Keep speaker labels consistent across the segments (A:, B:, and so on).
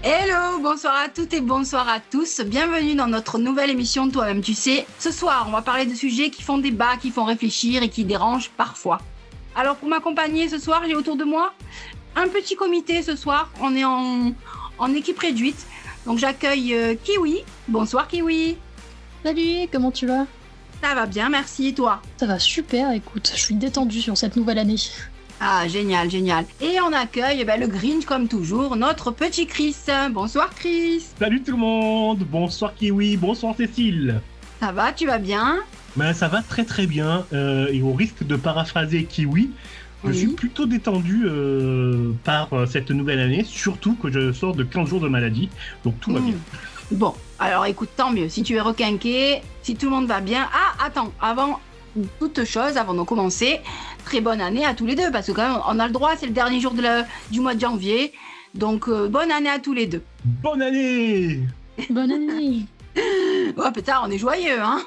A: Hello, bonsoir à toutes et bonsoir à tous. Bienvenue dans notre nouvelle émission Toi-même tu sais. Ce soir, on va parler de sujets qui font débat, qui font réfléchir et qui dérangent parfois. Alors pour m'accompagner ce soir, j'ai autour de moi un petit comité ce soir. On est en équipe réduite. Donc j'accueille Kiwi. Bonsoir Kiwi.
B: Salut, comment tu vas?
A: Ça va bien, merci. Et toi?
B: Ça va super, écoute, je suis détendue sur cette nouvelle année.
A: Ah, génial, génial. Et on accueille le Grinch comme toujours, notre petit Chris. Bonsoir Chris.
C: Salut tout le monde, bonsoir Kiwi, bonsoir Cécile.
A: Ça va, tu vas bien?
C: Ça va très très bien, et au risque de paraphraser Kiwi, je suis plutôt détendu par cette nouvelle année, surtout que je sors de 15 jours de maladie, donc tout va bien.
A: Bon, alors écoute, tant mieux, si tu es requinqué, si tout le monde va bien. Ah, attends, avant toute chose, avant de commencer, très bonne année à tous les deux, parce que quand même, on a le droit, c'est le dernier jour du mois de janvier, donc bonne année à tous les deux.
C: Bonne année!
B: Bonne année!
A: Oh putain, on est joyeux, hein.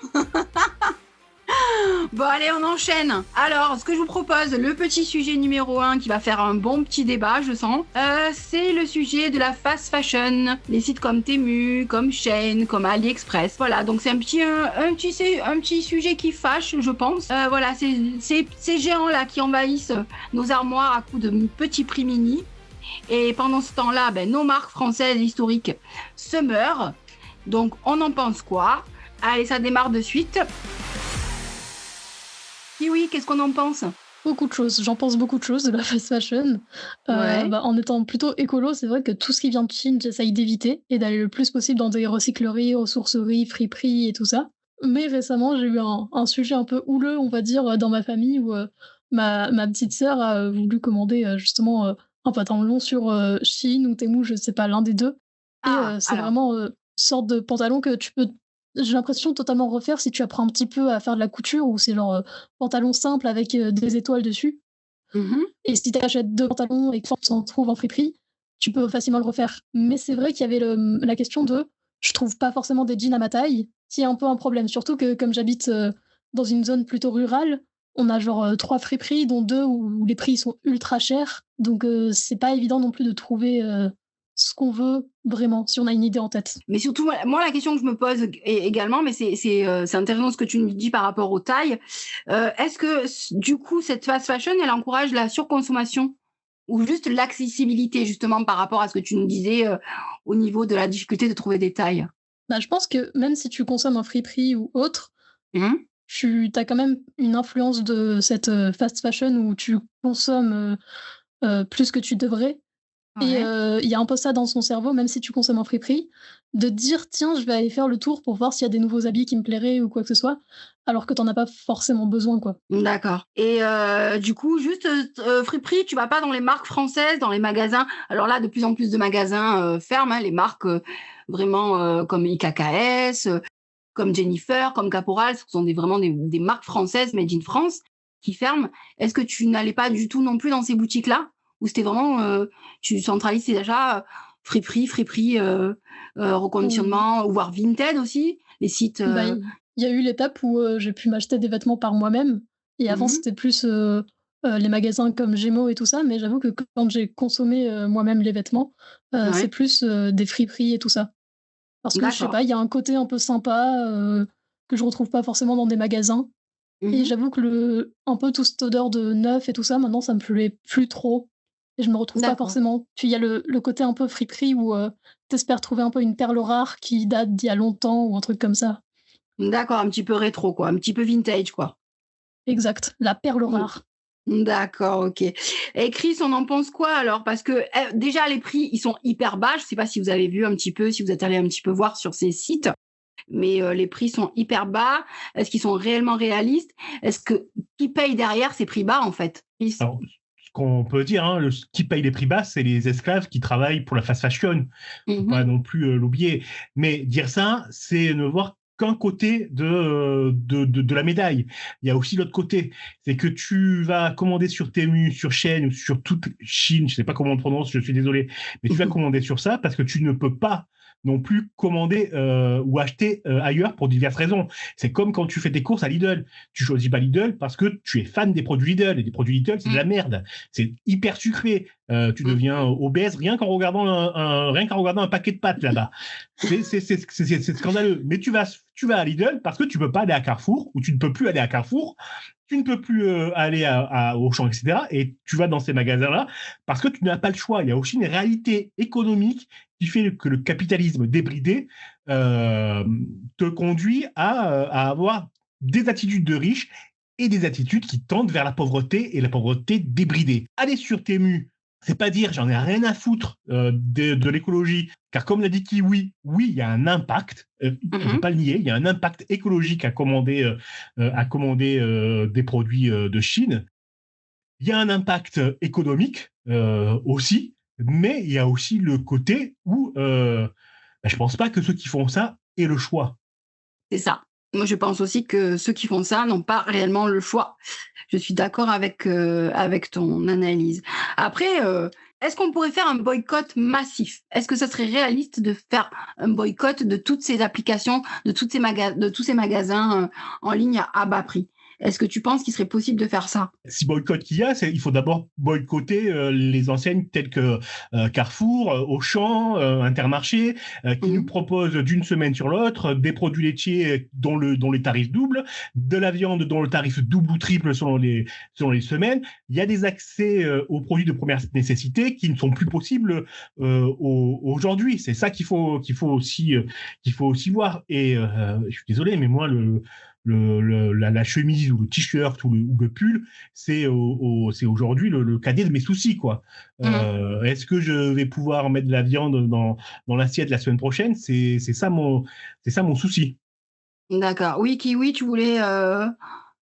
A: Bon, allez, on enchaîne. Alors, ce que je vous propose, le petit sujet numéro 1 qui va faire un bon petit débat, je sens, c'est le sujet de la fast fashion. Les sites comme Temu, comme Shein, comme AliExpress. Voilà, donc c'est un petit sujet qui fâche, je pense. Voilà, c'est ces géants-là qui envahissent nos armoires à coups de petits prix mini. Et pendant ce temps-là, nos marques françaises historiques se meurent. Donc, on en pense quoi? Allez, ça démarre de suite. Oui, qu'est-ce qu'on en pense?
B: Beaucoup de choses, j'en pense beaucoup de choses de la fast fashion.
A: Ouais.
B: En étant plutôt écolo, c'est vrai que tout ce qui vient de Chine, j'essaye d'éviter et d'aller le plus possible dans des recycleries, ressourceries, friperies et tout ça. Mais récemment, j'ai eu un sujet un peu houleux, on va dire, dans ma famille où ma petite sœur a voulu commander justement un pantalon long sur Shein ou Temu, je sais pas, l'un des deux. Et c'est
A: Alors,
B: vraiment sorte de pantalon que tu peux, j'ai l'impression, totalement refaire si tu apprends un petit peu à faire de la couture ou c'est genre pantalon simple avec des étoiles dessus. Et si tu achètes 2 pantalons et que tu t'en trouves en friperie, tu peux facilement le refaire. Mais c'est vrai qu'il y avait la question de je trouve pas forcément des jeans à ma taille, qui est un peu un problème. Surtout que comme j'habite dans une zone plutôt rurale, on a genre 3 friperies, dont 2 où les prix sont ultra chers. Donc c'est pas évident non plus de trouver ce qu'on veut vraiment, si on a une idée en tête.
A: mais surtout, moi, la question que je me pose également, mais c'est intéressant ce que tu nous dis par rapport aux tailles. Est-ce que, du coup, cette fast fashion, elle encourage la surconsommation ou juste l'accessibilité, justement, par rapport à ce que tu nous disais au niveau de la difficulté de trouver des tailles?
B: Bah, je pense que même si tu consommes en friperie ou autre,
A: Mhm.
B: tu as quand même une influence de cette fast fashion où tu consommes plus que tu devrais. Et
A: Ouais.
B: il y a un peu ça dans son cerveau, même si tu consommes en friperie, de dire: «Tiens, je vais aller faire le tour pour voir s'il y a des nouveaux habits qui me plairaient ou quoi que ce soit», alors que tu en as pas forcément besoin, quoi.
A: D'accord. Et du coup, juste friperie, tu vas pas dans les marques françaises, dans les magasins. Alors là, de plus en plus de magasins ferment, hein, les marques vraiment comme IKKS, comme Jennifer, comme Caporal, ce sont vraiment des marques françaises made in France qui ferment. Est-ce que tu n'allais pas du tout non plus dans ces boutiques-là? Ou c'était vraiment, tu centralises tes achats, friperie,
B: Ou
A: reconditionnement, ou voire Vinted aussi, les sites,
B: bah, il y a eu l'étape où j'ai pu m'acheter des vêtements par moi-même et avant
A: mmh.
B: c'était plus les magasins comme Gémeaux et tout ça, mais j'avoue que quand j'ai consommé moi-même les vêtements, c'est
A: Ouais,
B: plus des friperies et tout ça. Parce que je sais
A: d'accord.
B: pas, il y a un côté un peu sympa que je retrouve pas forcément dans des magasins. Et
A: Mmh.
B: j'avoue que un peu toute cette odeur de neuf et tout ça, maintenant ça me plaît plus trop et je me retrouve pas
A: D'accord.
B: forcément. Puis il y a le côté un peu friperie où tu trouver un peu une perle rare qui date d'il y a longtemps ou un truc comme ça.
A: D'accord, un petit peu rétro quoi, un petit peu vintage quoi.
B: Exact, la perle
A: Mmh.
B: rare.
A: D'accord, OK. Et Chris, on en pense quoi alors? Parce que, déjà les prix, ils sont hyper bas. Je sais pas si vous avez vu un petit peu, si vous êtes allés un petit peu voir sur ces sites, mais les prix sont hyper bas. Est-ce qu'ils sont réellement réalistes? Est-ce que qui paye derrière ces prix bas en fait? Chris?
C: Alors, ce qu'on peut dire, hein, qui paye les prix bas, c'est les esclaves qui travaillent pour la fast fashion. Faut pas
A: Mmh.
C: non plus l'oublier. Mais dire ça, c'est ne voir qu'un côté de la médaille. Il y a aussi l'autre côté. C'est que tu vas commander sur Temu, sur Shein ou sur toute Chine, je sais pas comment on prononce, je suis désolé, mais tu vas commander sur ça parce que tu ne peux pas non plus commander ou acheter ailleurs pour diverses raisons. C'est comme quand tu fais tes courses à Lidl. Tu choisis pas Lidl parce que tu es fan des produits Lidl. Et des produits Lidl, c'est de la merde. C'est hyper sucré. Tu deviens obèse rien qu'en regardant un paquet de pâtes là-bas. C'est scandaleux. Mais tu vas à Lidl parce que tu peux pas aller à Carrefour, ou tu ne peux plus aller à Carrefour, tu ne peux plus aller à Auchan, etc. Et tu vas dans ces magasins-là parce que tu n'as pas le choix. Il y a aussi une réalité économique qui fait que le capitalisme débridé te conduit à avoir des attitudes de riches et des attitudes qui tendent vers la pauvreté et la pauvreté débridée. Aller sur Temu, c'est pas dire j'en ai rien à foutre de l'écologie, car comme l'a dit Kiwi, oui, il y a un impact, on ne peut pas le nier, il y a un impact écologique à commander des produits de Chine. Il y a un impact économique aussi, mais il y a aussi le côté où je pense pas que ceux qui font ça aient le choix.
A: C'est ça. Moi, je pense aussi que ceux qui font ça n'ont pas réellement le choix. Je suis d'accord avec ton analyse. Après, est-ce qu'on pourrait faire un boycott massif? Est-ce que ça serait réaliste de faire un boycott de toutes ces applications, de tous ces magasins en ligne à bas prix? Est-ce que tu penses qu'il serait possible de faire ça?
C: Si boycott qu'il y a, il faut d'abord boycotter les enseignes telles que Carrefour, Auchan, Intermarché, qui nous proposent d'une semaine sur l'autre des produits laitiers dont les tarifs doublent, de la viande dont le tarif double ou triple selon les semaines. Il y a des accès aux produits de première nécessité qui ne sont plus possibles aujourd'hui. C'est ça qu'il faut aussi voir. Et je suis désolé, mais moi la chemise ou le t-shirt ou le pull, c'est aujourd'hui le cadet de mes soucis, quoi. Est-ce que je vais pouvoir mettre de la viande dans l'assiette la semaine prochaine? C'est ça mon souci.
A: D'accord. Oui, Kiwi, tu voulais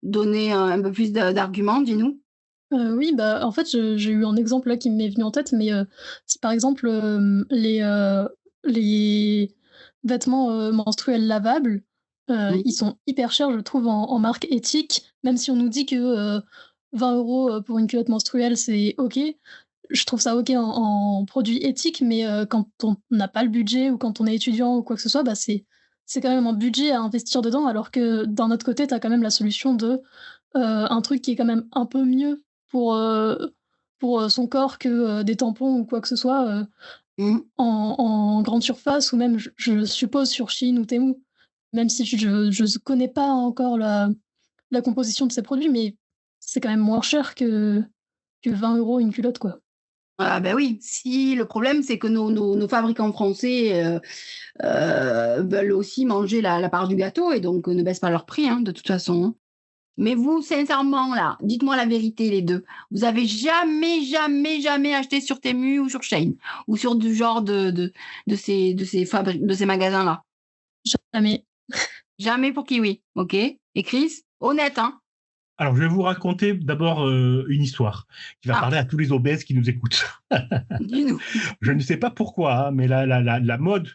A: donner un peu plus d'arguments, dis-nous.
B: Oui, bah, en fait, j'ai eu un exemple là qui m'est venu en tête, mais c'est par exemple les vêtements menstruels lavables. Ils sont hyper chers, je trouve, en marque éthique, même si on nous dit que 20 € pour une culotte menstruelle, c'est OK. Je trouve ça OK en produit éthique, mais quand on n'a pas le budget ou quand on est étudiant ou quoi que ce soit, bah, c'est quand même un budget à investir dedans, alors que d'un autre côté, tu as quand même la solution de un truc qui est quand même un peu mieux pour son corps que des tampons ou quoi que ce soit en grande surface, ou même, je suppose, sur Shein ou Temu. Même si je connais pas encore la composition de ces produits, mais c'est quand même moins cher que 20 € une culotte, quoi.
A: Ah ben oui, si le problème, c'est que nos fabricants français veulent aussi manger la part du gâteau et donc ne baissent pas leur prix, hein, de toute façon, hein. Mais vous, sincèrement, là, dites-moi la vérité, les deux. Vous avez jamais, jamais, jamais acheté sur Temu ou sur Shein ou sur du genre de ces magasins-là?
B: Jamais.
A: Jamais pour Kiwi, ok? Et Chris, honnête, hein?
C: Alors, je vais vous raconter d'abord une histoire qui va parler à tous les obèses qui nous écoutent.
A: Dis-nous.
C: Je ne sais pas pourquoi, hein, mais la mode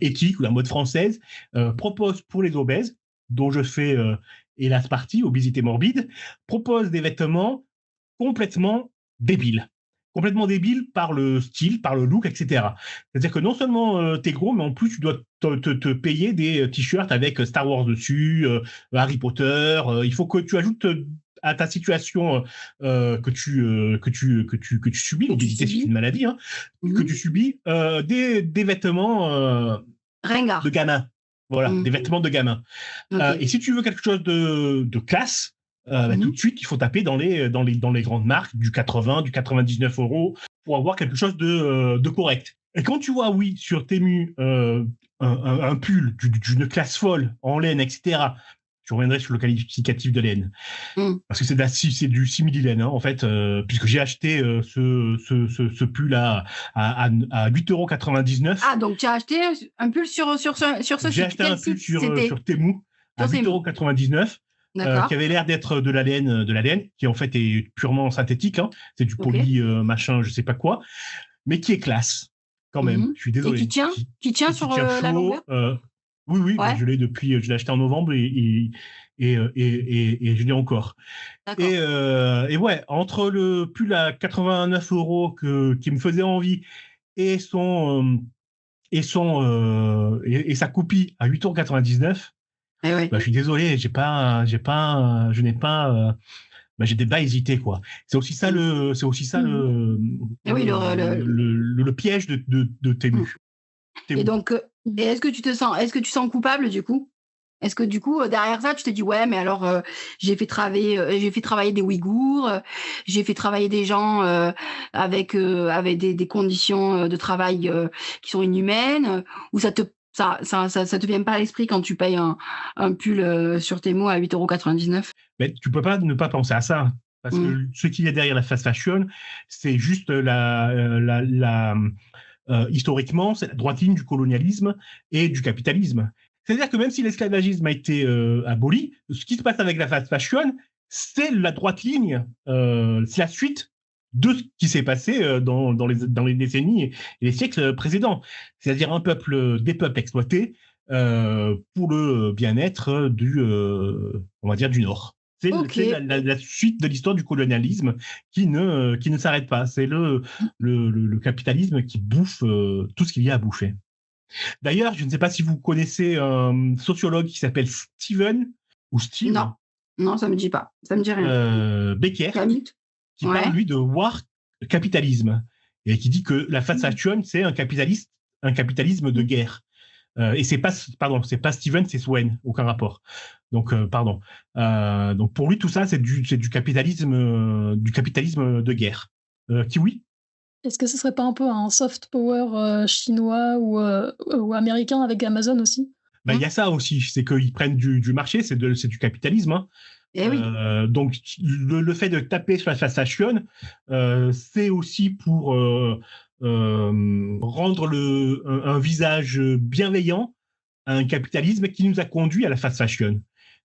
C: éthique ou la mode française propose pour les obèses, dont je fais hélas partie, obésité morbide, propose des vêtements complètement débiles. Complètement débiles par le style, par le look, etc. C'est-à-dire que non seulement t'es gros, mais en plus tu dois te payer des t-shirts avec Star Wars dessus, Harry Potter. Il faut que tu ajoutes à ta situation que tu subis, l'obésité c'est une maladie, hein, que tu subis, des vêtements
A: ringards
C: de gamin. Voilà, des vêtements de gamin. Okay. Et si tu veux quelque chose de classe, tout de suite, il faut taper dans les grandes marques, du 80, du 99 € pour avoir quelque chose de correct. Et quand tu vois, oui, sur Temu, un pull d'une classe folle, en laine, etc., je reviendrai sur le qualificatif de laine, parce que c'est du simili-laine, hein, en fait, puisque j'ai acheté ce pull-là à 8,99 €.
A: Ah, donc tu as acheté un pull sur ce site?
C: J'ai acheté un pull sur Temu à 8,99 €. Qui avait l'air d'être de la laine, qui en fait est purement synthétique, hein. C'est du poly machin, je sais pas quoi, mais qui est classe quand même. Je suis désolé.
A: Et qui tient sur la longueur.
C: Oui, ouais. Je l'ai acheté en novembre et je l'ai encore. Et ouais, entre le pull à 89 € qui me faisait envie et son et sa copie à 8,99 €,
A: ouais.
C: je suis désolé, j'ai pas hésité, quoi. C'est aussi ça le piège de Temu.
A: Et donc, est-ce que tu sens coupable du coup? Est-ce que du coup, derrière ça, tu te dis ouais, mais alors j'ai fait travailler des Ouïghours, j'ai fait travailler des gens avec des conditions de travail qui sont inhumaines, ou ça te vient pas à l'esprit quand tu payes un pull sur Temu à 8,99 €?
C: Mais tu peux pas ne pas penser à ça, parce que ce qu'il y a derrière la fast fashion, c'est juste historiquement, c'est la droite ligne du colonialisme et du capitalisme. C'est-à-dire que même si l'esclavagisme a été aboli, ce qui se passe avec la fast fashion, c'est la droite ligne, c'est la suite de ce qui s'est passé dans les décennies et les siècles précédents. C'est-à-dire des peuples exploités pour le bien-être on va dire, du Nord. C'est la suite de l'histoire du colonialisme qui ne s'arrête pas. C'est le capitalisme qui bouffe tout ce qu'il y a à bouffer. D'ailleurs, je ne sais pas si vous connaissez un sociologue qui s'appelle Steve.
A: Non, ça me dit pas. Ça me dit rien.
C: Becker, qui parle, lui, de war capitalisme, et qui dit que la fast fashion, c'est un capitalisme de guerre. Et c'est pas Steven, c'est Swen, aucun rapport. Donc, pardon. Donc pour lui, tout ça, c'est du capitalisme de guerre. Kiwi?
B: Est-ce que ce serait pas un peu un soft power chinois ou américain avec Amazon aussi?
C: Il y a ça aussi, c'est qu'ils prennent du marché, c'est du capitalisme. Hein.
A: Eh oui.
C: Donc le fait de taper sur la fast fashion, c'est aussi pour rendre un visage bienveillant à un capitalisme qui nous a conduit à la fast fashion.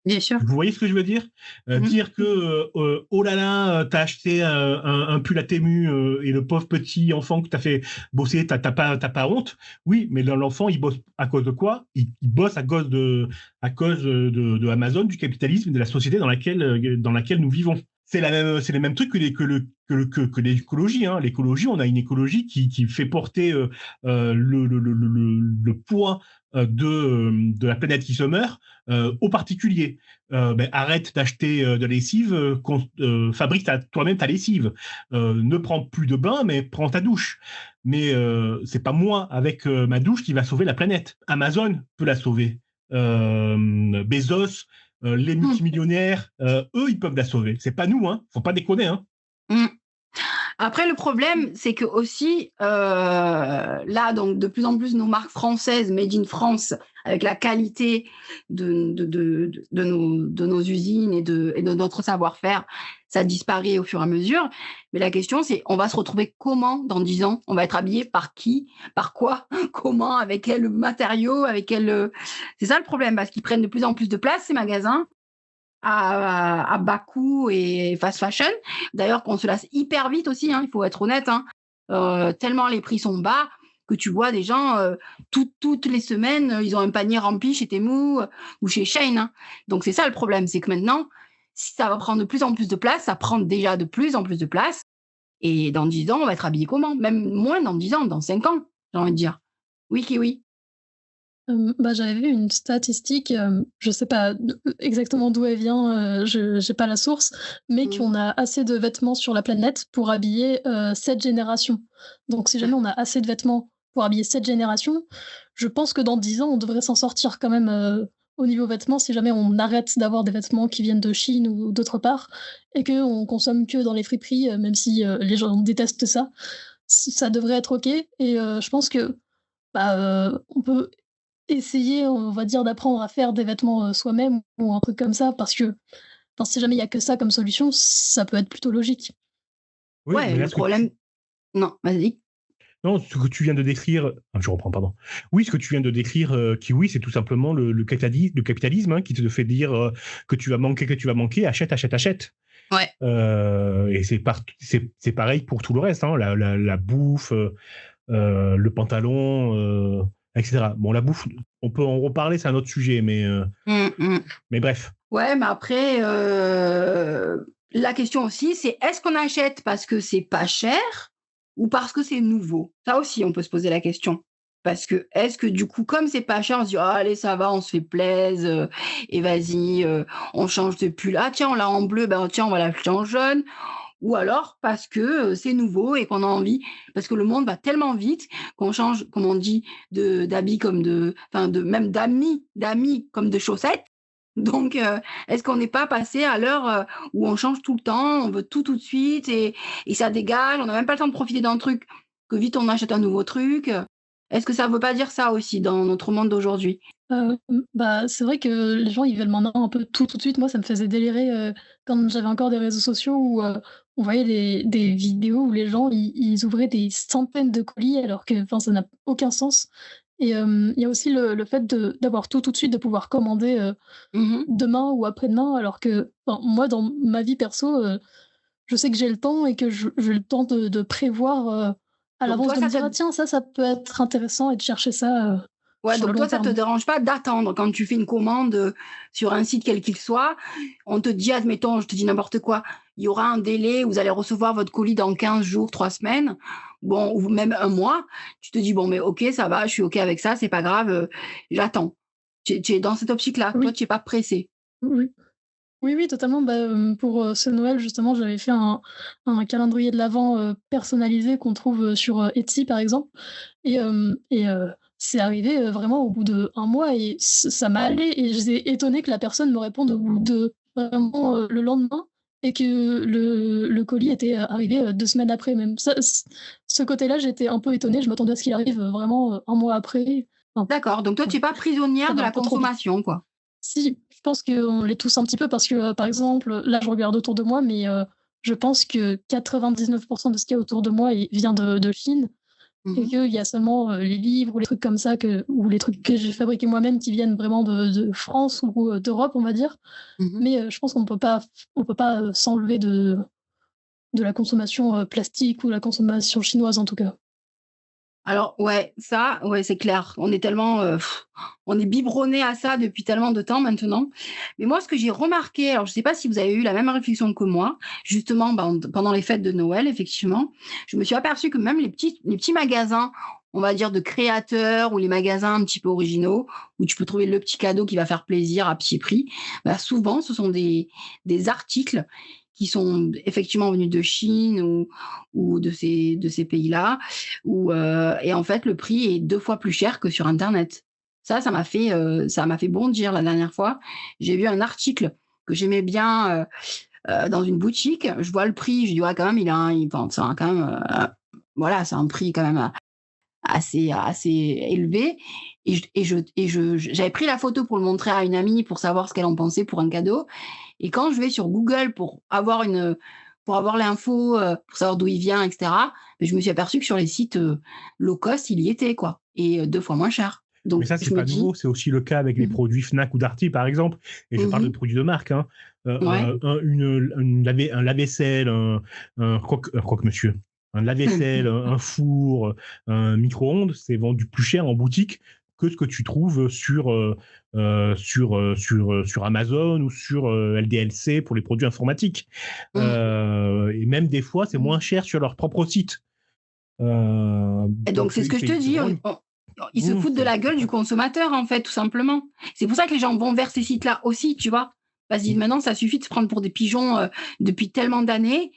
A: Bien sûr.
C: Vous voyez ce que je veux dire? Dire que oh là là, t'as acheté un pull à Temu et le pauvre petit enfant que t'as fait bosser, t'as pas honte? Oui, mais l'enfant, il bosse à cause de quoi? Il bosse à cause de Amazon, du capitalisme, de la société dans laquelle nous vivons. C'est les mêmes trucs que l'écologie. Hein. L'écologie, on a une écologie qui fait porter le poids de la planète qui se meurt aux particuliers. Arrête d'acheter de la lessive, fabrique toi-même ta lessive. Ne prends plus de bain, mais prends ta douche. Mais c'est pas moi, avec ma douche, qui va sauver la planète. Amazon peut la sauver. Bezos, les multimillionnaires, eux, ils peuvent la sauver. C'est pas nous, hein. Faut pas déconner, hein.
A: Après, le problème, c'est que aussi, là, donc, de plus en plus, nos marques françaises, made in France, avec la qualité de nos usines et de notre savoir-faire, ça disparaît au fur et à mesure. Mais la question, c'est, on va se retrouver comment dans 10 ans? On va être habillé par qui? Par quoi? Comment? Avec quel matériau? Avec quel... C'est ça le problème, parce qu'ils prennent de plus en plus de place, ces magasins, à bas coût et fast fashion. D'ailleurs, qu'on se lasse hyper vite aussi, hein, il faut être honnête. Hein. Tellement les prix sont bas que tu vois des gens, toutes les semaines, ils ont un panier rempli chez Temu ou chez Shein. Hein. Donc, c'est ça le problème, c'est que maintenant, ça va prendre de plus en plus de place, ça prend déjà de plus en plus de place. Et dans 10 ans, on va être habillé comment? Même moins dans 10 ans, dans 5 ans, j'ai envie de dire. Oui, Kiwi.
B: J'avais vu une statistique, je sais pas exactement d'où elle vient, j'ai pas la source, mais qu'on a assez de vêtements sur la planète pour habiller 7 générations. Donc si jamais on a assez de vêtements pour habiller 7 générations, je pense que dans 10 ans, on devrait s'en sortir quand même au niveau vêtements, si jamais on arrête d'avoir des vêtements qui viennent de Chine ou d'autre part, et qu'on consomme que dans les friperies, même si les gens détestent ça. Ça devrait être OK, et je pense que on peut essayer, on va dire, d'apprendre à faire des vêtements soi-même ou un truc comme ça, parce que si jamais il y a que ça comme solution, ça peut être plutôt logique.
C: Oui,
A: ouais, le problème... Non, vas-y.
C: Non, ce que tu viens de décrire... je reprends, pardon. Oui, ce que tu viens de décrire, Kiwi, c'est tout simplement le capitalisme, hein, qui te fait dire que tu vas manquer, achète.
A: Ouais.
C: Et c'est pareil pour tout le reste, hein, la bouffe, le pantalon... etc. Bon, la bouffe, on peut en reparler, c'est un autre sujet, mais bref.
A: Ouais, mais après, la question aussi, c'est est-ce qu'on achète parce que c'est pas cher ou parce que c'est nouveau? Ça aussi, on peut se poser la question. Parce que est-ce que du coup, comme c'est pas cher, on se dit: «Oh allez, ça va, on se fait plaisir, et vas-y, on change de pull. Ah tiens, on l'a en bleu, ben tiens, on va l'acheter en jaune». Ou alors parce que, c'est nouveau et qu'on a envie parce que le monde va tellement vite qu'on change, comme on dit, d'habits comme de même d'amis comme de chaussettes. Donc, est-ce qu'on n'est pas passé à l'heure, où on change tout le temps, on veut tout de suite et ça dégage, on n'a même pas le temps de profiter d'un truc, que vite on achète un nouveau truc. Est-ce que ça veut pas dire ça aussi dans notre monde d'aujourd'hui?
B: Bah, c'est vrai que les gens, ils veulent maintenant un peu tout de suite. Moi, ça me faisait délirer, quand j'avais encore des réseaux sociaux où, on voyait des vidéos où les gens, ils ouvraient des centaines de colis alors que enfin, ça n'a aucun sens et il y a aussi le fait d'avoir tout de suite, de pouvoir commander,
A: Mmh.
B: demain ou après-demain alors que enfin, moi, dans ma vie perso, je sais que j'ai le temps et que j'ai le temps de prévoir, à
A: Donc
B: l'avance,
A: toi,
B: de me
A: ça te
B: dire: «Ah tiens, ça peut être intéressant» et de chercher ça,
A: Ouais,
B: sur le
A: donc
B: long
A: toi, ça te
B: terme.
A: dérange pas d'attendre quand tu fais une commande, sur un site quel qu'il soit. On te dit, admettons, je te dis n'importe quoi, il y aura un délai, vous allez recevoir votre colis dans 15 jours, 3 semaines, bon, ou même un mois. Tu te dis: «Bon, mais OK, ça va, je suis OK avec ça, c'est pas grave, j'attends». Tu es dans cette optique-là? Toi,
B: Oui,
A: tu es pas pressé.
B: oui. Oui, oui, totalement. Bah, pour, ce Noël, justement, j'avais fait un calendrier de l'avent, personnalisé qu'on trouve, sur, Etsy, par exemple c'est arrivé, vraiment au bout d'1 mois et ça m'a allé et j'étais étonnée que la personne me réponde au bout de vraiment, le lendemain et que le colis était, arrivé, 2 semaines après même. Ça ce côté-là, j'étais un peu étonnée, je m'attendais à ce qu'il arrive, vraiment, 1 mois après. Enfin,
A: D'accord, donc toi,
B: bon,
A: tu es pas
B: ça
A: prisonnière de
B: va un
A: la
B: peu trop vite.
A: consommation, quoi?
B: Si, je pense qu'on l'est tous un petit peu parce que, par exemple, là, je regarde autour de moi, mais je pense que 99 de ce qu'il y a autour de moi, il vient de Chine et
A: Mmh.
B: qu'il y a seulement, les livres ou les trucs comme ça ou les trucs que j'ai fabriqués moi-même qui viennent vraiment de France ou, d'Europe, on va dire.
A: Mmh.
B: Mais je pense qu'on peut pas, s'enlever de la consommation, plastique ou la consommation chinoise, en tout cas.
A: Alors ouais, ça, ouais, c'est clair. On est tellement, on est biberonné à ça depuis tellement de temps maintenant. Mais moi, ce que j'ai remarqué, alors je ne sais pas si vous avez eu la même réflexion que moi, justement, ben, pendant les fêtes de Noël, effectivement, je me suis aperçue que même les petits magasins, on va dire de créateurs ou les magasins un petit peu originaux, où tu peux trouver le petit cadeau qui va faire plaisir à petit prix, bah, souvent, ce sont des articles qui sont effectivement venus de Chine ou de ces pays-là et en fait, le prix est 2 fois plus cher que sur internet. Ça m'a fait bondir la dernière fois. J'ai vu un article que j'aimais bien, dans une boutique. Je vois le prix, je dis: «Ouais, quand même, enfin, c'est quand même, voilà, c'est un prix quand même, assez élevé» j'avais pris la photo pour le montrer à une amie pour savoir ce qu'elle en pensait pour un cadeau et quand je vais sur Google pour avoir l'info, pour savoir d'où il vient et cetera, beh, je me suis aperçue que sur les sites, low cost, il y était quoi et 2 fois moins cher.
C: Mais
A: Donc
C: ça, c'est
A: je me
C: pas
A: dis
C: nouveau, c'est aussi le cas avec les
A: mmh
C: produits Fnac ou Darty, par exemple, et je parle de
A: mh.
C: produits de marque, hein.
A: Ouais.
C: Un lave-vaisselle, un croque-monsieur, un lave-vaisselle, un four, un micro-ondes, c'est vendu plus cher en boutique que ce que tu trouves sur Amazon ou sur, LDLC pour les produits informatiques.
A: Mmh.
C: Et même des fois, c'est moins cher sur leur propre site.
A: Et donc
C: Donc
A: c'est ce que je te
C: c'est
A: dis,
C: vraiment
A: ils se foutent de
C: c'est
A: la gueule du consommateur, en fait, tout simplement. C'est pour ça que les gens vont vers ces sites-là aussi, tu vois? Parce qu'ils disent: «Maintenant, ça suffit de se prendre pour des pigeons, depuis tellement d'années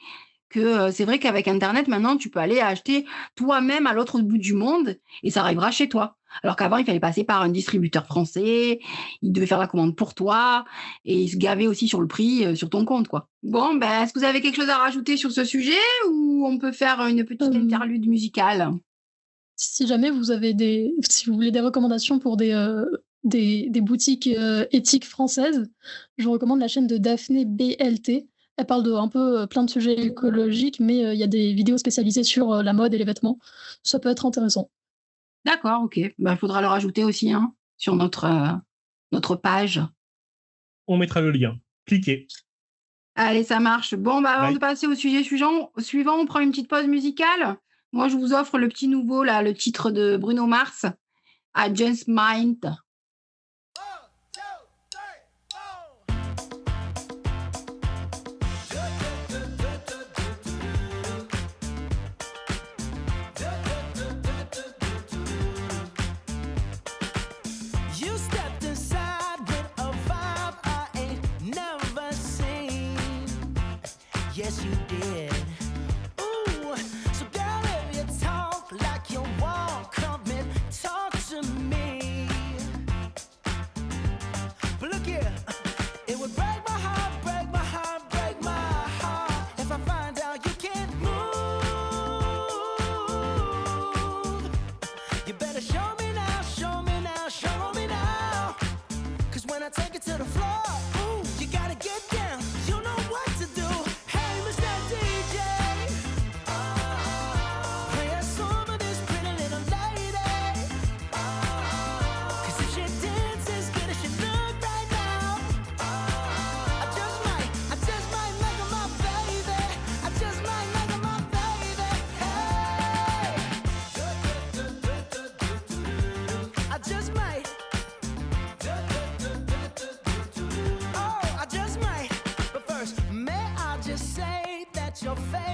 A: que, c'est vrai qu'avec internet, maintenant, tu peux aller acheter toi-même à l'autre bout du monde et ça arrivera chez toi». Alors qu'avant, il fallait passer par un distributeur français, ils devaient faire la commande pour toi et ils se gavaient aussi sur le prix, sur ton compte, quoi. Bon, ben, est-ce que vous avez quelque chose à rajouter sur ce sujet ou on peut faire une petite
B: Hem
A: interlude musicale?
B: Si jamais si vous voulez des recommandations pour des boutiques, éthiques françaises, je vous recommande la chaîne de Daphné BLT. Elle parle de un peu, plein de sujets écologiques, mais il y a des vidéos spécialisées sur, la mode et les vêtements. Ça peut être intéressant.
A: D'accord, OK. Bah, il faudra le rajouter aussi, hein, sur notre page.
C: On mettra le lien. Cliquez.
A: Allez, ça marche. Bon, bah, avant de
C: Bye.
A: passer au sujet suivant, on prend une petite pause musicale. Moi, je vous offre le petit nouveau là, le titre de Bruno Mars, I Just Mind.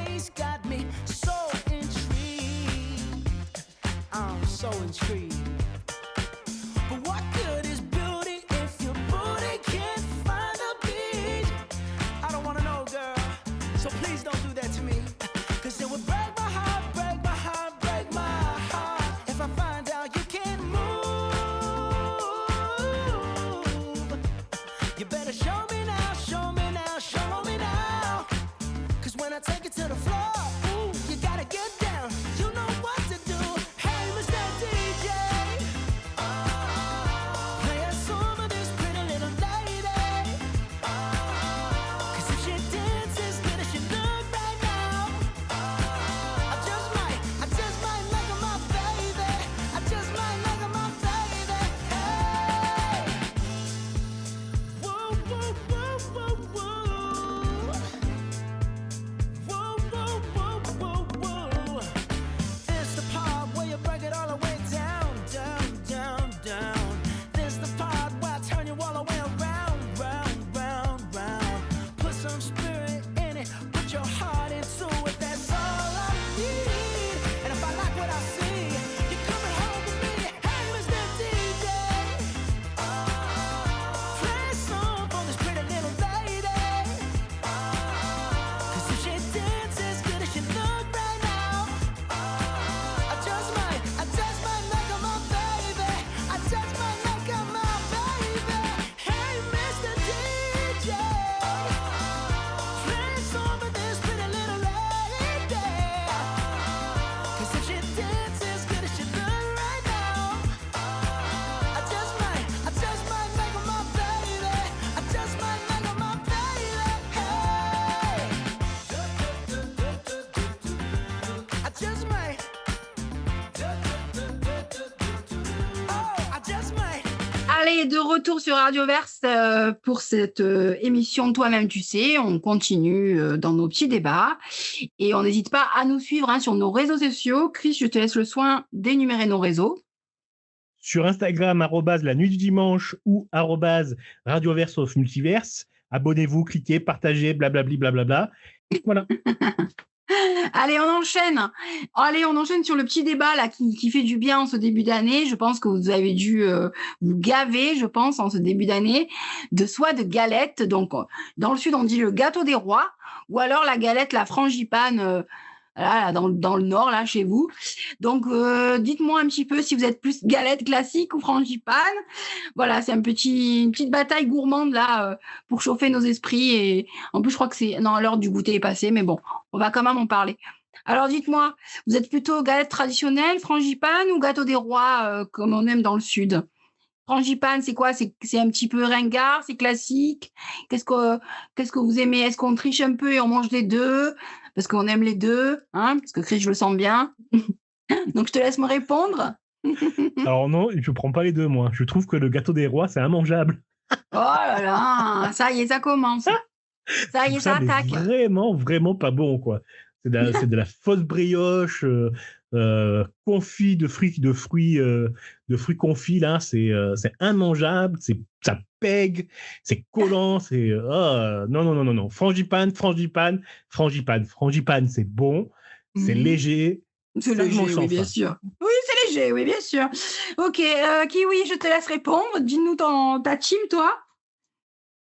D: face got me so intrigued. I'm so intrigued. But what good is beauty if your booty can't find a beat? I don't wanna know, girl, so please don't do that to me. Cause it would break my heart, break my heart, break my heart if I find out you can't move. You better show me now, show me now, show me now. Cause when I take it to the floor, ooh, you gotta get down. You know what to do. Hey, Mr. DJ, play a song for this pretty little lady. Cause if she dances good as she look right now, I just might make her my baby. I just might make her my baby. Hey, woo, woo, woo, woo, woo. Woo, woo, woo, woo, woo. This the part where you break it all the way down, down, down, down. This the part where I turn you all the way around, round, round, round. Put some spirit in it, put your heart into it. That's all I need. And if I like what I see, you're coming home with me. Hey, Mr. DJ, play a song for this pretty little lady. Cause if she dances good as she look right now, I just might make her my baby. I just might make her my baby. Hey, Mr. DJ, play a song for this pretty little lady. Cause if she dances good as she look right now, I just might make her my baby. I just might make her my baby. Hey, I just might. Oh, I just might.
A: Allez, de retour sur Radioverse pour cette émission Toi-même tu sais. On continue dans nos petits débats et on n'hésite pas à nous suivre sur nos réseaux sociaux. Chris, je te laisse le soin d'énumérer nos réseaux.
C: Sur Instagram, @la nuit du dimanche ou @radioverse of multiverse. Abonnez-vous, cliquez, partagez, blablabli, blablabla. Voilà.
A: Allez, on enchaîne. Allez, on enchaîne sur le petit débat là qui fait du bien en ce début d'année. Je pense que vous avez dû vous gaver, je pense, en ce début d'année, de galettes. Donc, dans le sud, on dit le gâteau des rois, ou alors la galette, la frangipane, là, dans le nord, là, chez vous. Donc, dites-moi un petit peu si vous êtes plus galette classique ou frangipane. Voilà, c'est une petite bataille gourmande là pour chauffer nos esprits. Et en plus, je crois que l'heure du goûter est passée, mais bon, on va quand même en parler. Alors, dites-moi, vous êtes plutôt galette traditionnelle, frangipane ou gâteau des rois comme on aime dans le sud? Frangipane, c'est quoi? C'est un petit peu ringard, c'est classique. Qu'est-ce que vous aimez? Est-ce qu'on triche un peu et on mange les deux? Parce qu'on aime les deux, hein? Parce que Chris, je le sens bien. Donc, je te laisse me répondre.
C: Alors non, je prends pas les deux, moi. Je trouve que le gâteau des rois, c'est immangeable.
A: Oh là là, ça y est, ça commence. Ça y est, ça attaque.
C: Vraiment, vraiment pas bon, quoi. C'est de la fausse brioche confit de fruits confits, là. C'est immangeable, ça pègue, c'est collant, c'est... non. Frangipane, c'est bon, c'est léger.
A: C'est léger, oui, bien sûr. Oui, c'est léger, oui, bien sûr. Ok, Kiwi, je te laisse répondre. Dis-nous ta team, toi.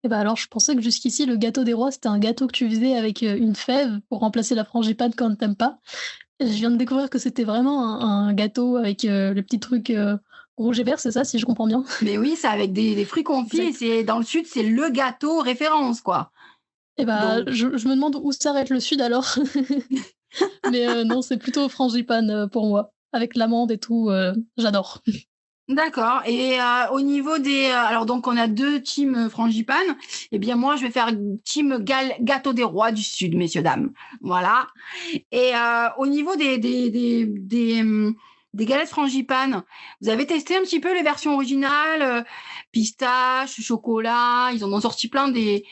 B: Eh ben alors, je pensais que jusqu'ici, le gâteau des rois, c'était un gâteau que tu faisais avec une fève pour remplacer la frangipane quand t'aimes pas. Je viens de découvrir que c'était vraiment un gâteau avec le petit truc rouge et vert, c'est ça, si je comprends bien?
A: Mais oui, c'est avec des fruits confits. Et c'est, dans le sud, c'est le gâteau référence, quoi.
B: Eh ben, je me demande où s'arrête le sud alors. Mais non, c'est plutôt frangipane pour moi. Avec l'amande et tout, j'adore.
A: D'accord. Et au niveau des... alors, donc, on a deux teams frangipane. Eh bien, moi, je vais faire team gâteau des rois du Sud, messieurs, dames. Voilà. Et au niveau des galettes frangipane, vous avez testé un petit peu les versions originales, pistache, chocolat. Ils en ont sorti plein des